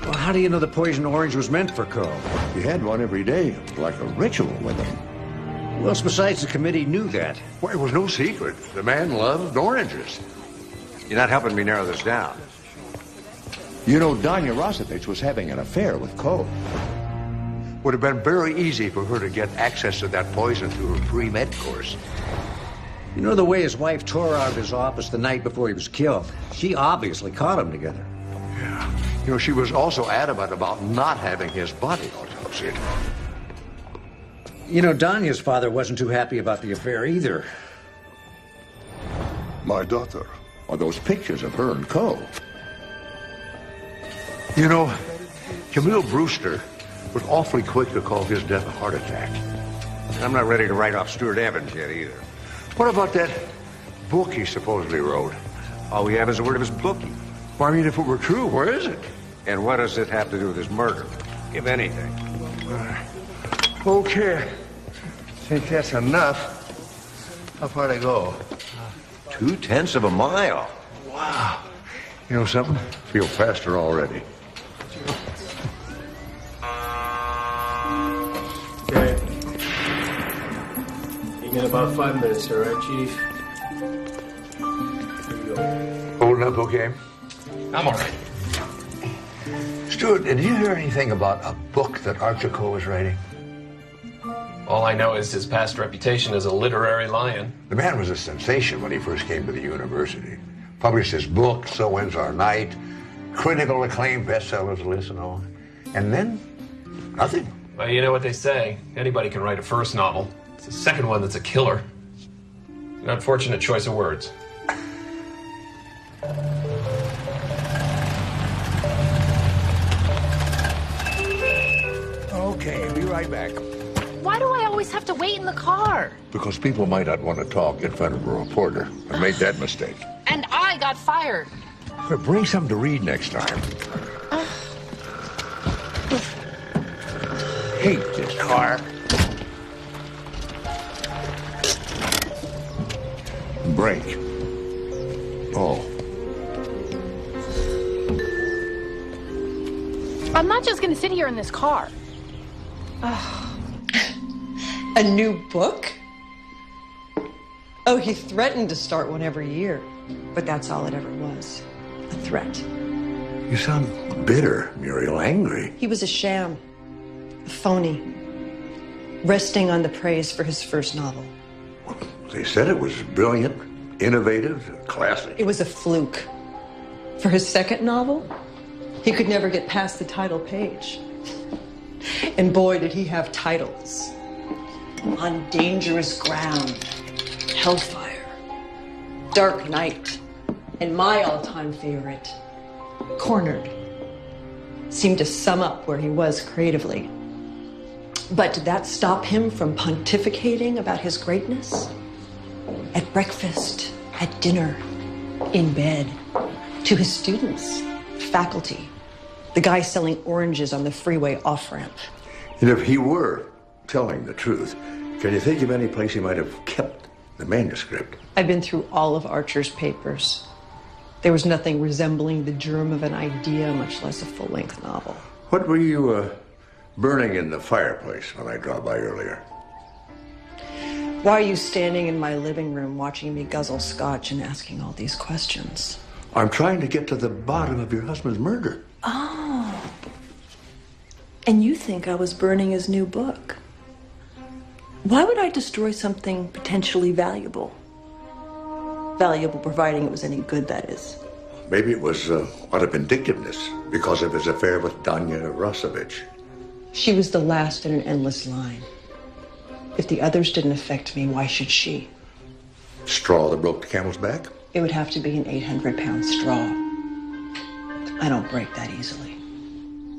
Well, how do you know the poisoned orange was meant for Coe? He had one every day, like a ritual with him. Who else besides the committee knew that? Well, it was no secret. The man loved oranges. You're not helping me narrow this down. You know, Danya Rosevich was having an affair with Coe. Would have been very easy for her to get access to that poison through her pre-med course. You know the way his wife tore out of his office the night before he was killed? She obviously caught him together. Yeah. You know, she was also adamant about not having his body autopsied. You know, Danya's father wasn't too happy about the affair either. My daughter. Are those pictures of her and Coe? You know, Camille Brewster was awfully quick to call his death a heart attack. I'm not ready to write off Stuart Evans yet either. What about that book he supposedly wrote? All we have is a word of his bookie. Well, I mean, if it were true, where is it? And what does it have to do with his murder? If anything. Okay. Think that's enough. How far to go? 0.2 of a mile. Wow. You know something? Feel faster already. Okay. You got about 5 minutes, all right, Chief? Here you go. Holding up okay? I'm all right. Stuart, did you hear anything about a book that Archer Coe was writing? All I know is his past reputation as a literary lion. The man was a sensation when he first came to the university. Published his book, So Ends Our Night, critical acclaim, bestsellers list and all. And then, nothing. Well, you know what they say. Anybody can write a first novel. It's the second one that's a killer. An unfortunate choice of words. Okay, be right back. Why do I always have to wait in the car? Because people might not want to talk in front of a reporter. I made that mistake. And I got fired. But bring something to read next time. Hate this car. Brake. Oh. I'm not just gonna sit here in this car. A new book? Oh, he threatened to start one every year. But that's all it ever was. A threat. You sound bitter, Muriel, angry. He was a sham. A phony. Resting on the praise for his first novel. They said it was brilliant, innovative, classic. It was a fluke. For his second novel, he could never get past the title page. And boy, did he have titles. On Dangerous Ground, Hellfire, Dark Night, and my all-time favorite, Cornered. Seemed to sum up where he was creatively. But did that stop him from pontificating about his greatness? At breakfast, at dinner, in bed, to his students, faculty, the guy selling oranges on the freeway off-ramp. And if he were telling the truth, can you think of any place he might have kept the manuscript? I've been through all of Archer's papers. There was nothing resembling the germ of an idea, much less a full-length novel. What were you burning in the fireplace when I dropped by earlier? Why are you standing in my living room watching me guzzle scotch and asking all these questions? I'm trying to get to the bottom of your husband's murder. Oh. And you think I was burning his new book? Why would I destroy something potentially valuable? Valuable providing it was any good, that is. Maybe it was out of vindictiveness because of his affair with Danya Rosovich. She was the last in an endless line. If the others didn't affect me, why should she? Straw that broke the camel's back? It would have to be an 800-pound straw. I don't break that easily.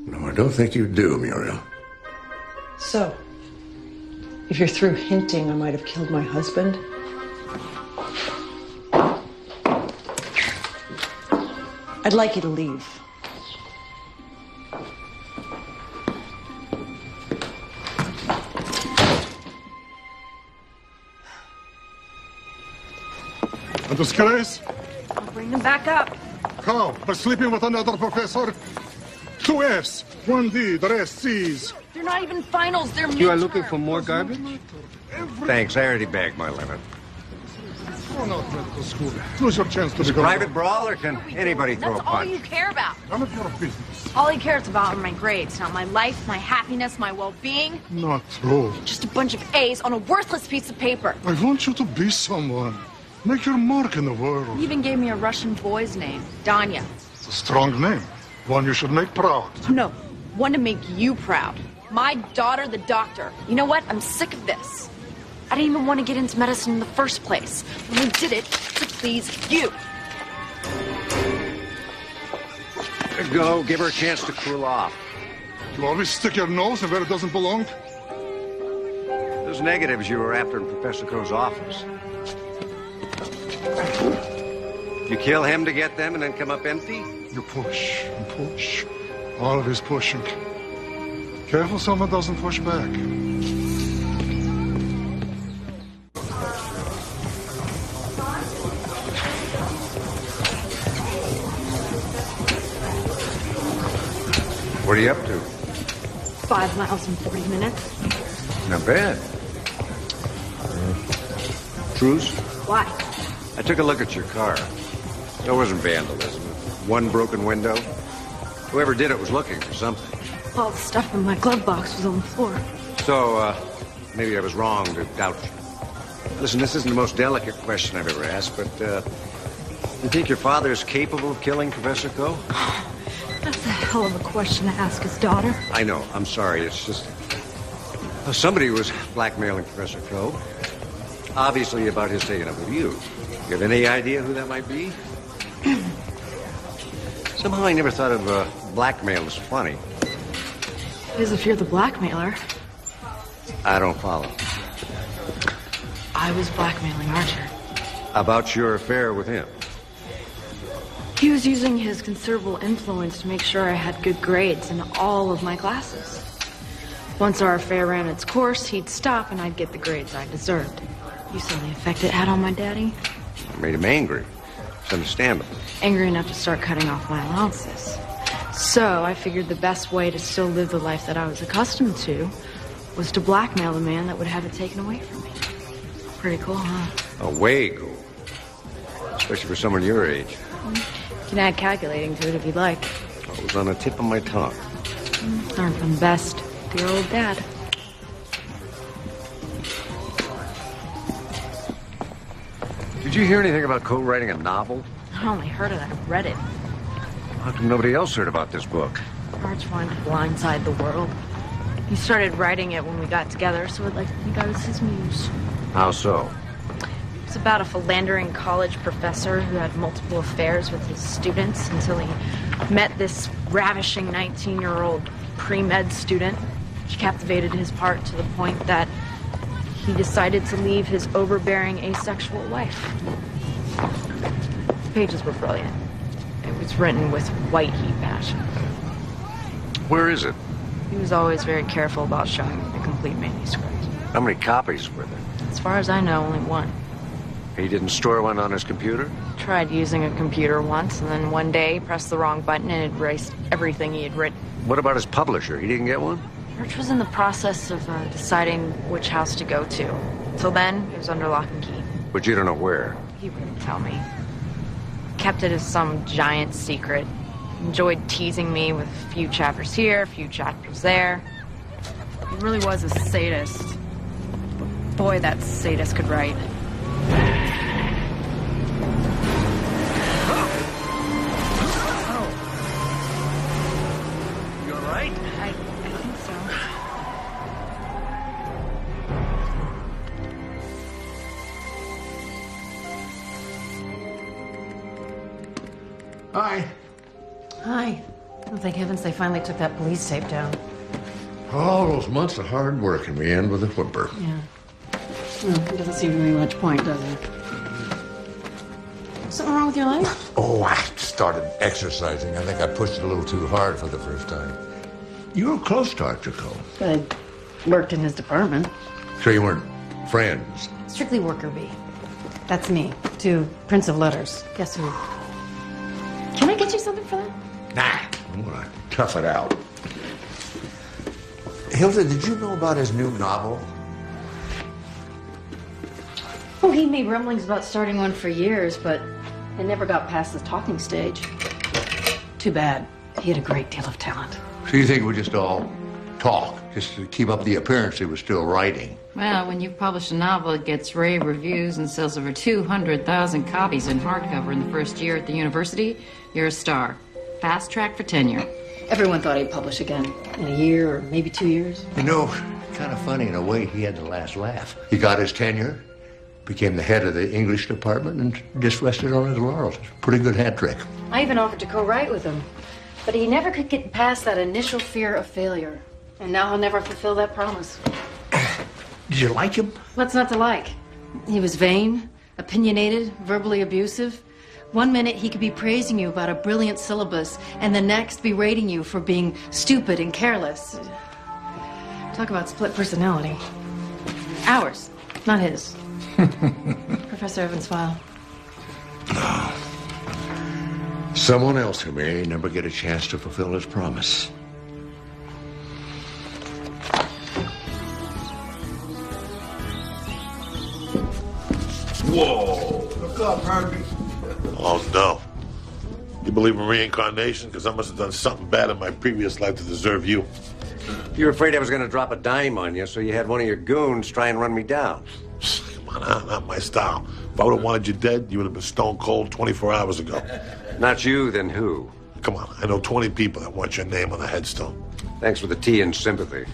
No, I don't think you do, Muriel. So, if you're through hinting I might have killed my husband, I'd like you to leave. A disgrace? I'll bring them back up. How? By sleeping with another professor? 2 F's, 1 D, the rest C's. They're not even finals, they're midterms. You are looking for more garbage? Thanks, I already bagged my limit. Oh, not medical school. Lose your chance to It's a become private brawl, or can anybody throw a That's all punch? you care about. None of your business. All he cares about are my grades, not my life, my happiness, my well-being. Not true. Just a bunch of A's on a worthless piece of paper. I want you to be someone. Make your mark in the world. He even gave me a Russian boy's name, Danya. It's a strong name. One you should make proud. No, one to make you proud. My daughter, the doctor. You know what? I'm sick of this. I didn't even want to get into medicine in the first place. But I did it to please you. Go, give her a chance to cool off. You always stick your nose in where it doesn't belong. Those negatives you were after in Professor Coe's office. You kill him to get them and then come up empty? You push and push. Always pushing. Careful someone doesn't push back. What are you up to? 5 miles in 40 minutes. Not bad. Truce? Why? I took a look at your car. There wasn't vandalism. One broken window. Whoever did it was looking for something. All the stuff in my glove box was on the floor. So, maybe I was wrong to doubt you. Listen, this isn't the most delicate question I've ever asked, but, you think your father is capable of killing Professor Coe? That's a hell of a question to ask his daughter. I know. I'm sorry. It's just... somebody was blackmailing Professor Coe. Obviously about his taking up with you. You have any idea who that might be? Somehow I never thought of blackmail as funny. Because if you're the blackmailer, I don't follow. I was blackmailing Archer. About your affair with him? He was using his considerable influence to make sure I had good grades in all of my classes. Once our affair ran its course, he'd stop and I'd get the grades I deserved. You saw the effect it had on my daddy? It made him angry. It's understandable. Angry enough to start cutting off my allowances. So I figured the best way to still live the life that I was accustomed to was to blackmail the man that would have it taken away from me. Pretty cool, huh? Oh, way cool. Especially for someone your age. You can add calculating to it if you'd like. It was on the tip of my tongue. Learned from best. Your old dad. Did you hear anything about Coe writing a novel? I only heard it. I read it. How come nobody else heard about this book? Arch wanted to blindside the world. He started writing it when we got together, so I'd like to think I was his muse. How so? It's about a philandering college professor who had multiple affairs with his students until he met this ravishing 19-year-old pre-med student. She captivated his heart to the point that he decided to leave his overbearing asexual wife. The pages were brilliant. It was written with white heat passion. Where is it? He was always very careful about showing me the complete manuscript. How many copies were there? As far as I know, only one. He didn't store one on his computer? Tried using a computer once, and then one day he pressed the wrong button and it erased everything he had written. What about his publisher? He didn't get one? Arch was in the process of deciding which house to go to. Till then, it was under lock and key. But you don't know where? He wouldn't tell me. Kept it as some giant secret. Enjoyed teasing me with a few chapters here, a few chapters there. He really was a sadist. But boy, that sadist could write. Hi. Hi. Oh, thank heavens they finally took that police tape down. All those months of hard work, and we end with a whimper. Yeah. Well, it doesn't seem to be much point, does it? Something wrong with your leg? Oh, I started exercising. I think I pushed it a little too hard for the first time. You were close to Archer Coe. I worked in his department. So you weren't friends? Strictly worker bee. That's me, to Prince of Letters. Guess who? Can I get you something for that? Nah, I'm gonna tough it out. Hilda, did you know about his new novel? Oh, he made rumblings about starting one for years, but it never got past the talking stage. Too bad. He had a great deal of talent. So you think we just all talk, just to keep up the appearance he was still writing? Well, when you've published a novel, it gets rave reviews and sells over 200,000 copies in hardcover in the first year at the university, you're a star. Fast track for tenure. Everyone thought he'd publish again in a year or maybe 2 years. You know, kind of funny in a way, he had the last laugh. He got his tenure, became the head of the English department, and just rested on his laurels. Pretty good hat trick. I even offered to co-write with him, but he never could get past that initial fear of failure. And now he'll never fulfill that promise. Did you like him? What's not to like? He was vain, opinionated, verbally abusive. One minute he could be praising you about a brilliant syllabus, and the next berating you for being stupid and careless. Talk about split personality. Ours, not his. Professor Evans' file. No. Someone else who may never get a chance to fulfill his promise. Whoa. Look up, Herbie. Oh, no. You believe in reincarnation? Because I must have done something bad in my previous life to deserve you. You were afraid I was going to drop a dime on you, so you had one of your goons try and run me down. Come on, not my style. If I would have wanted you dead, you would have been stone cold 24 hours ago. Not you, then who? Come on, I know 20 people that want your name on a headstone. Thanks for the tea and sympathy.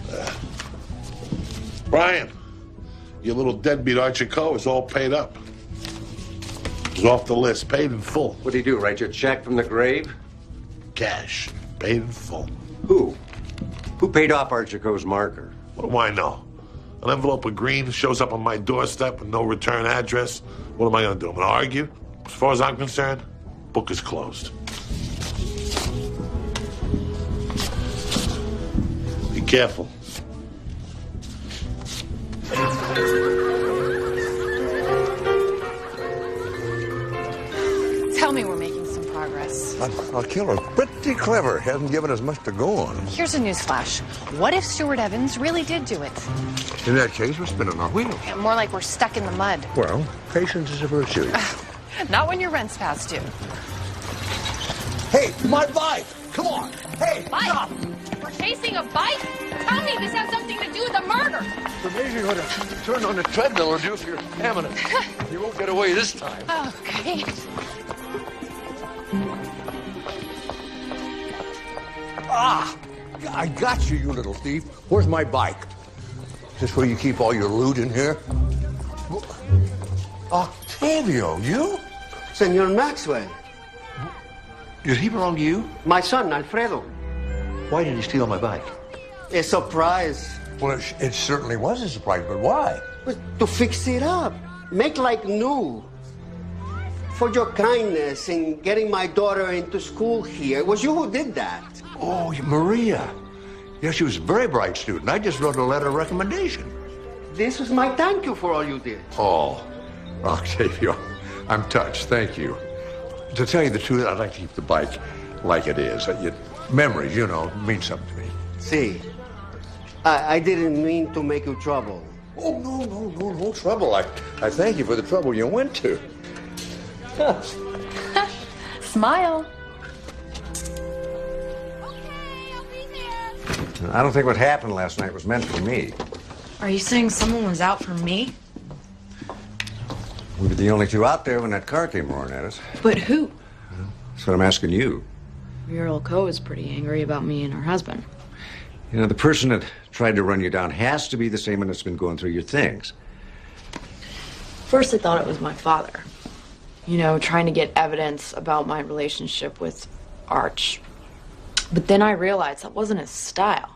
Brian, your little deadbeat Archer Coe is all paid up. He's off the list, paid in full. What did he do, write you a check from the grave? Cash, paid in full. Who? Who paid off Archer Coe's marker? What do I know? An envelope of green shows up on my doorstep with no return address. What am I going to do? I'm going to argue? As far as I'm concerned, book is closed. Be careful. Tell me we're making some progress. Our killer's pretty clever. Hasn't given us much to go on. Here's a newsflash. What if Stuart Evans really did do it? In that case, we're spinning our wheels. Yeah, more like we're stuck in the mud. Well, patience is a virtue. Not when your rent's past due. Hey, my bike! Come on! Hey, Bike? stop! We're chasing a bike? Tell me this has something to do with the murder. It's amazing what a turn on the treadmill will do for your stamina. You won't get away this time. Okay. Ah! I got you, you little thief. Where's my bike? Is this where you keep all your loot in here? Octavio, you? Senor Maxwell. Does he belong to you? My son, Alfredo. Why did he steal my bike? A surprise. Well, it certainly was a surprise, but why? But to fix it up. Make like new. For your kindness in getting my daughter into school here. It was you who did that. Oh, Maria. Yes, she was a very bright student. I just wrote a letter of recommendation. This was my thank you for all you did. Oh, Octavio, I'm touched. Thank you. To tell you the truth, I'd like to keep the bike like it is. Memories, you know, mean something to me. See, I didn't mean to make you trouble. Oh, no trouble. I thank you for the trouble you went to. Smile. I don't think what happened last night was meant for me. Are you saying someone was out for me? We were the only two out there when that car came roaring at us. But who? That's what I'm asking you. Your old Coe is pretty angry about me and her husband. You know, the person that tried to run you down has to be the same one that's been going through your things. First I thought it was my father. you know, trying to get evidence about my relationship with Arch. But then I realized that wasn't his style.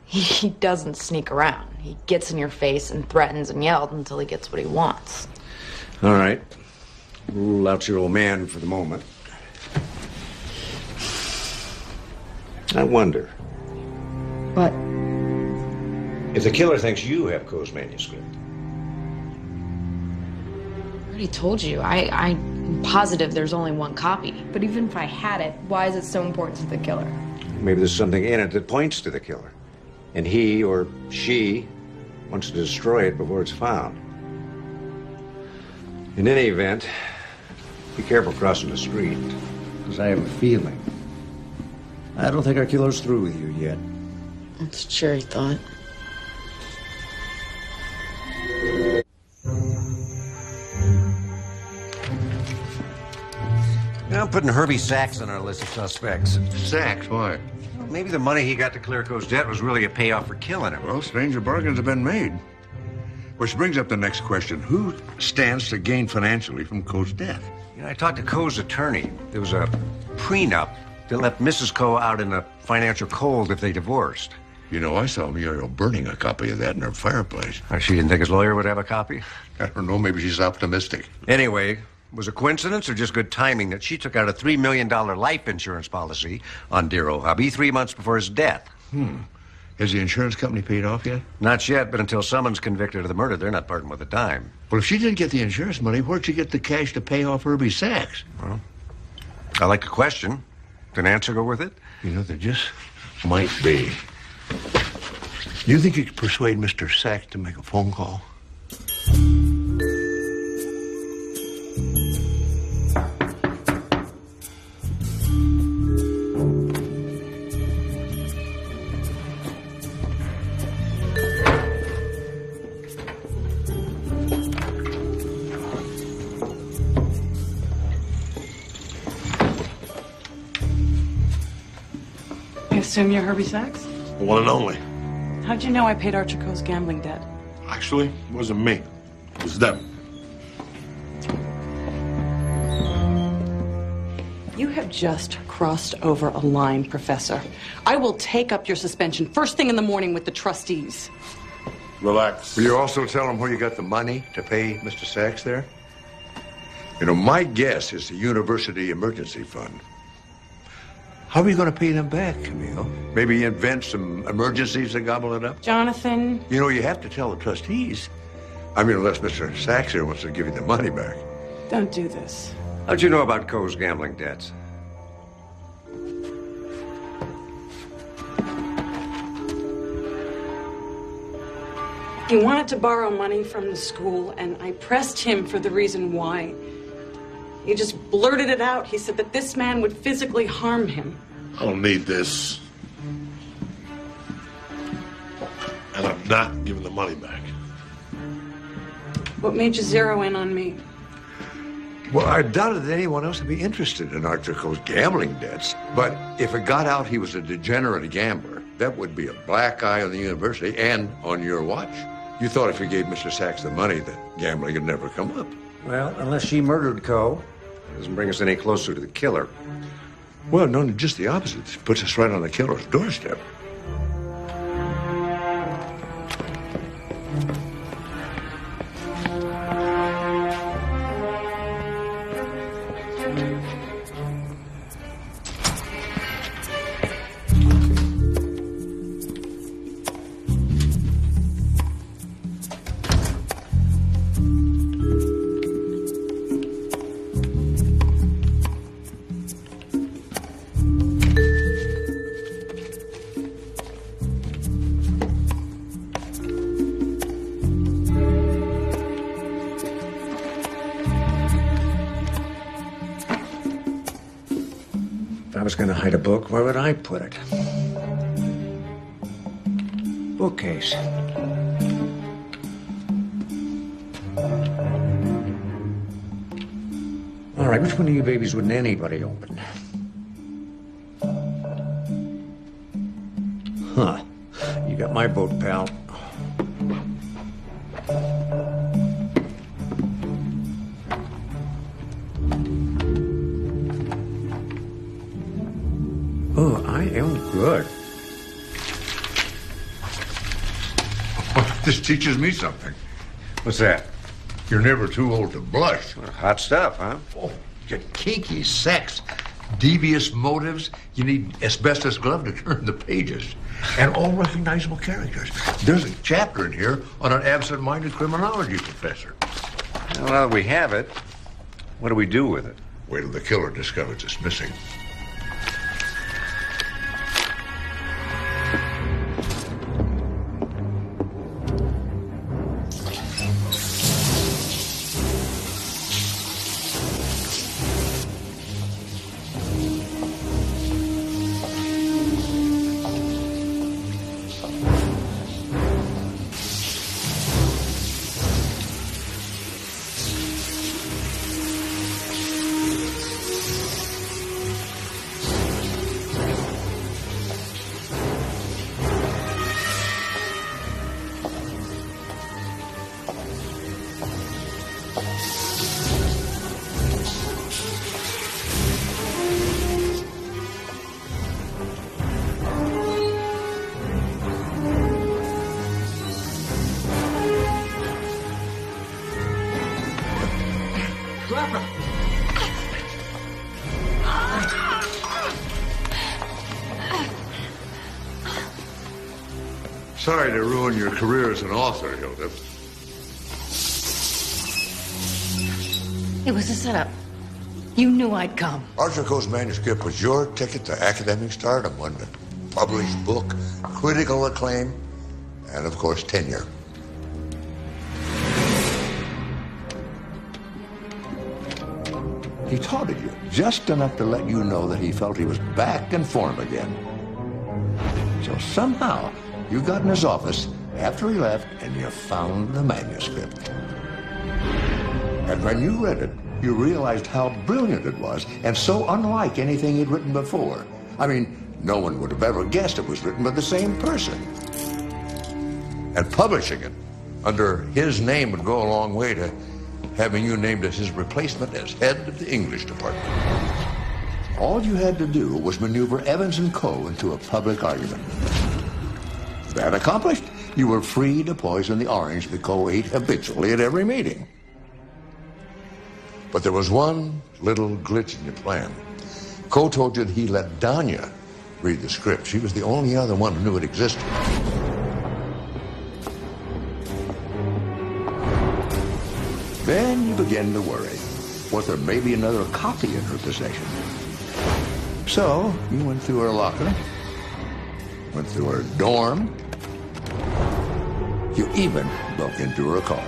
He doesn't sneak around. He gets in your face and threatens and yells until he gets what he wants. All right. Rule out your old man for the moment. I wonder. What? If the killer thinks you have Coe's manuscript. I already told you. I'm positive there's only one copy. But even if I had it, why is it so important to the killer? Maybe there's something in it that points to the killer. And he or she wants to destroy it before it's found. In any event, be careful crossing the street, because I have a feeling. I don't think our killer's through with you yet. That's a cheery thought. I'm putting Herbie Sachs on our list of suspects. Sachs? Why? Well, maybe the money he got to clear Coe's debt was really a payoff for killing him. Well, stranger bargains have been made. Which brings up the next question. Who stands to gain financially from Coe's death? You know, I talked to Coe's attorney. There was a prenup that left Mrs. Coe out in a financial cold if they divorced. You know, I saw Muriel burning a copy of that in her fireplace. She didn't think his lawyer would have a copy? I don't know. Maybe she's optimistic. Anyway, was it coincidence or just good timing that she took out a $3 million life insurance policy on dear old hubby 3 months before his death? Has the insurance company paid off yet? Not yet, but until someone's convicted of the murder, they're not parting with a dime. Well, if she didn't get the insurance money, where'd she get the cash to pay off Herbie Sachs? Well, I like the question. Can an answer go with it? You know, there just might be. Do you think you could persuade Mr. Sachs to make a phone call? I assume you're Herbie Sachs? The one and only. How'd you know I paid Archer Coe's gambling debt? Actually, it wasn't me. It was them. You have just crossed over a line, Professor. I will take up your suspension first thing in the morning with the trustees. Relax. Will you also tell them where you got the money to pay Mr. Sachs there? You know, my guess is the University Emergency Fund. How are you going to pay them back, Camille? Maybe invent some emergencies to gobble it up? Jonathan. You know, you have to tell the trustees. I mean, unless Mr. Sachs here wants to give you the money back. Don't do this. How'd you know about Coe's gambling debts? He wanted to borrow money from the school, and I pressed him for the reason why. He just blurted it out. He said that this man would physically harm him. I don't need this. And I'm not giving the money back. What made you zero in on me? Well, I doubted that anyone else would be interested in Archer Coe's gambling debts. But if it got out he was a degenerate gambler, that would be a black eye on the university and on your watch. You thought if you gave Mr. Sachs the money, that gambling would never come up. Well, unless she murdered Coe, it doesn't bring us any closer to the killer. Well, no, just the opposite. It puts us right on the killer's doorstep. If I was going to hide a book, where would I put it? Bookcase. All right, which one of you babies wouldn't anybody open? Huh. You got my vote, pal. Good. This teaches me something. What's that? You're never too old to blush. Hot stuff, huh? Oh, kinky sex, devious motives. You need asbestos glove to turn the pages. And all recognizable characters. There's a chapter in here on an absent-minded criminology professor. Well, now that we have it, what do we do with it? Wait till the killer discovers it's missing. Sorry to ruin your career as an author, Hilda. It was a setup. You knew I'd come. Archer Coe's manuscript was your ticket to academic stardom, wasn't it? Published book, critical acclaim, and of course, tenure. He taunted you just enough to let you know that he felt he was back in form again. So somehow, you got in his office after he left and you found the manuscript. And when you read it, you realized how brilliant it was and so unlike anything he'd written before. I mean, no one would have ever guessed it was written by the same person. And publishing it under his name would go a long way to having you named as his replacement as head of the English department. All you had to do was maneuver Evans and Coe into a public argument. That accomplished, you were free to poison the orange that Coe ate habitually at every meeting. But there was one little glitch in your plan. Coe told you that he let Danya read the script. She was the only other one who knew it existed. Then you began to worry. Was there maybe another copy in her possession? So you went through her locker, went through her dorm. You even broke into her car.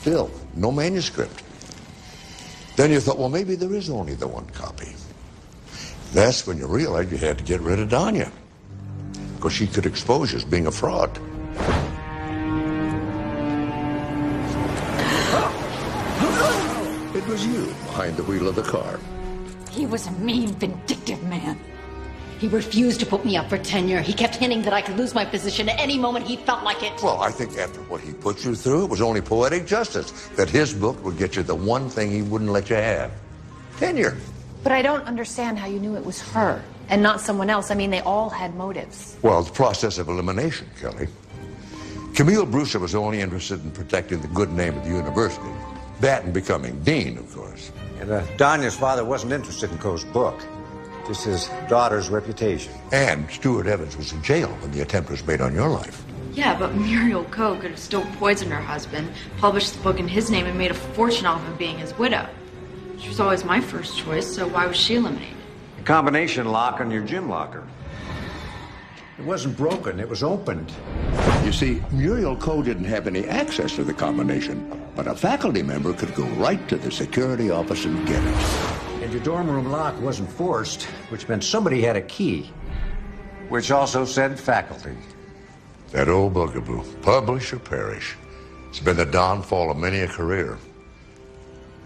Still, no manuscript. Then you thought, well, maybe there is only the one copy. That's when you realized you had to get rid of Danya, because she could expose you as being a fraud. It was you behind the wheel of the car. He was a mean, vindictive man. He refused to put me up for tenure. He kept hinting that I could lose my position at any moment he felt like it. Well, I think after what he put you through, it was only poetic justice that his book would get you the one thing he wouldn't let you have. Tenure. But I don't understand how you knew it was her and not someone else. I mean, they all had motives. Well, the process of elimination, Kelly. Camille Brewster was only interested in protecting the good name of the university. That and becoming dean, of course. And Danya's father wasn't interested in Coe's book. Just his daughter's reputation. And Stuart Evans was in jail when the attempt was made on your life. Yeah, but Muriel Coe could have still poisoned her husband, published the book in his name, and made a fortune off of being his widow. She was always my first choice, so why was she eliminated? A combination lock on your gym locker. It wasn't broken, it was opened. You see, Muriel Coe didn't have any access to the combination, but a faculty member could go right to the security office and get it. And your dorm room lock wasn't forced, which meant somebody had a key, which also said faculty. That old bugaboo, publish or perish. It's been the downfall of many a career,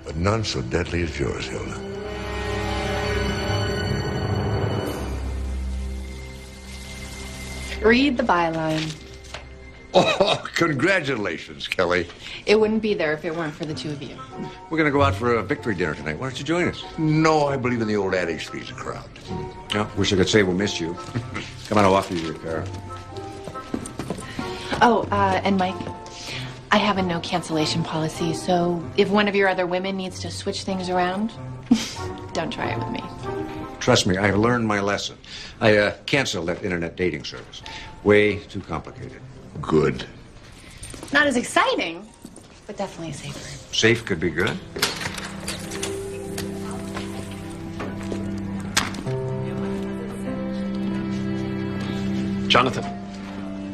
but none so deadly as yours, Hilda. Read the byline. Oh, congratulations, Kelly. It wouldn't be there if it weren't for the two of you. We're going to go out for a victory dinner tonight. Why don't you join us? No, I believe in the old adage, three's a crowd. No, wish I could say we'll miss you. Come on, I'll offer you your car. Oh, and Mike, I have a no cancellation policy, so if one of your other women needs to switch things around, don't try it with me. Trust me, I've learned my lesson. I canceled that internet dating service. Way too complicated. Good. Not as exciting, but definitely safer. Safe could be good. Jonathan.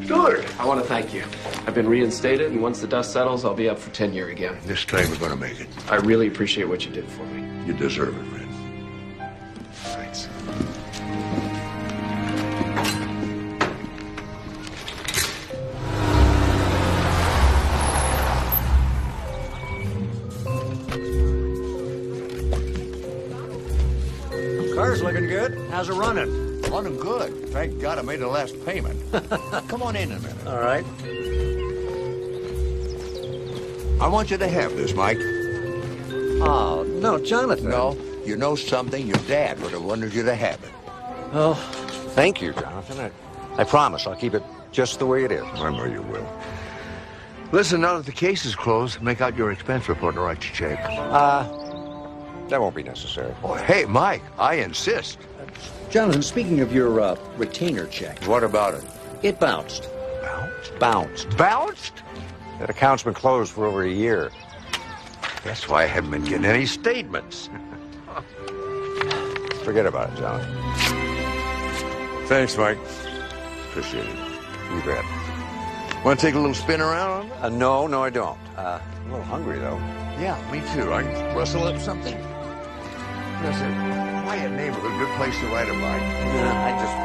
Stuart. I want to thank you. I've been reinstated, and once the dust settles, I'll be up for tenure again. This time we're going to make it. I really appreciate what you did for me. You deserve it, man. Thanks. Car's looking good. How's it running? Running good. Thank God I made the last payment. Come on in a minute. All right. I want you to have this, Mike. Oh, no, Jonathan. No, you know something? Your dad would have wanted you to have it. Oh, thank you, Jonathan. I promise I'll keep it just the way it is. I know you will. Listen, now that the case is closed, make out your expense report and write your check. That won't be necessary. Oh, hey, Mike, I insist. Jonathan, speaking of your retainer check. What about it? It bounced. Bounced? Bounced. Bounced? That account's been closed for over a year. That's why I haven't been getting any statements. Forget about it, Jonathan. Thanks, Mike. Appreciate it. You bet. Want to take a little spin around on it? No, I don't. A little hungry, though. Yeah, me too. I can rustle up something. That's a quiet neighborhood, good place to ride a bike. I just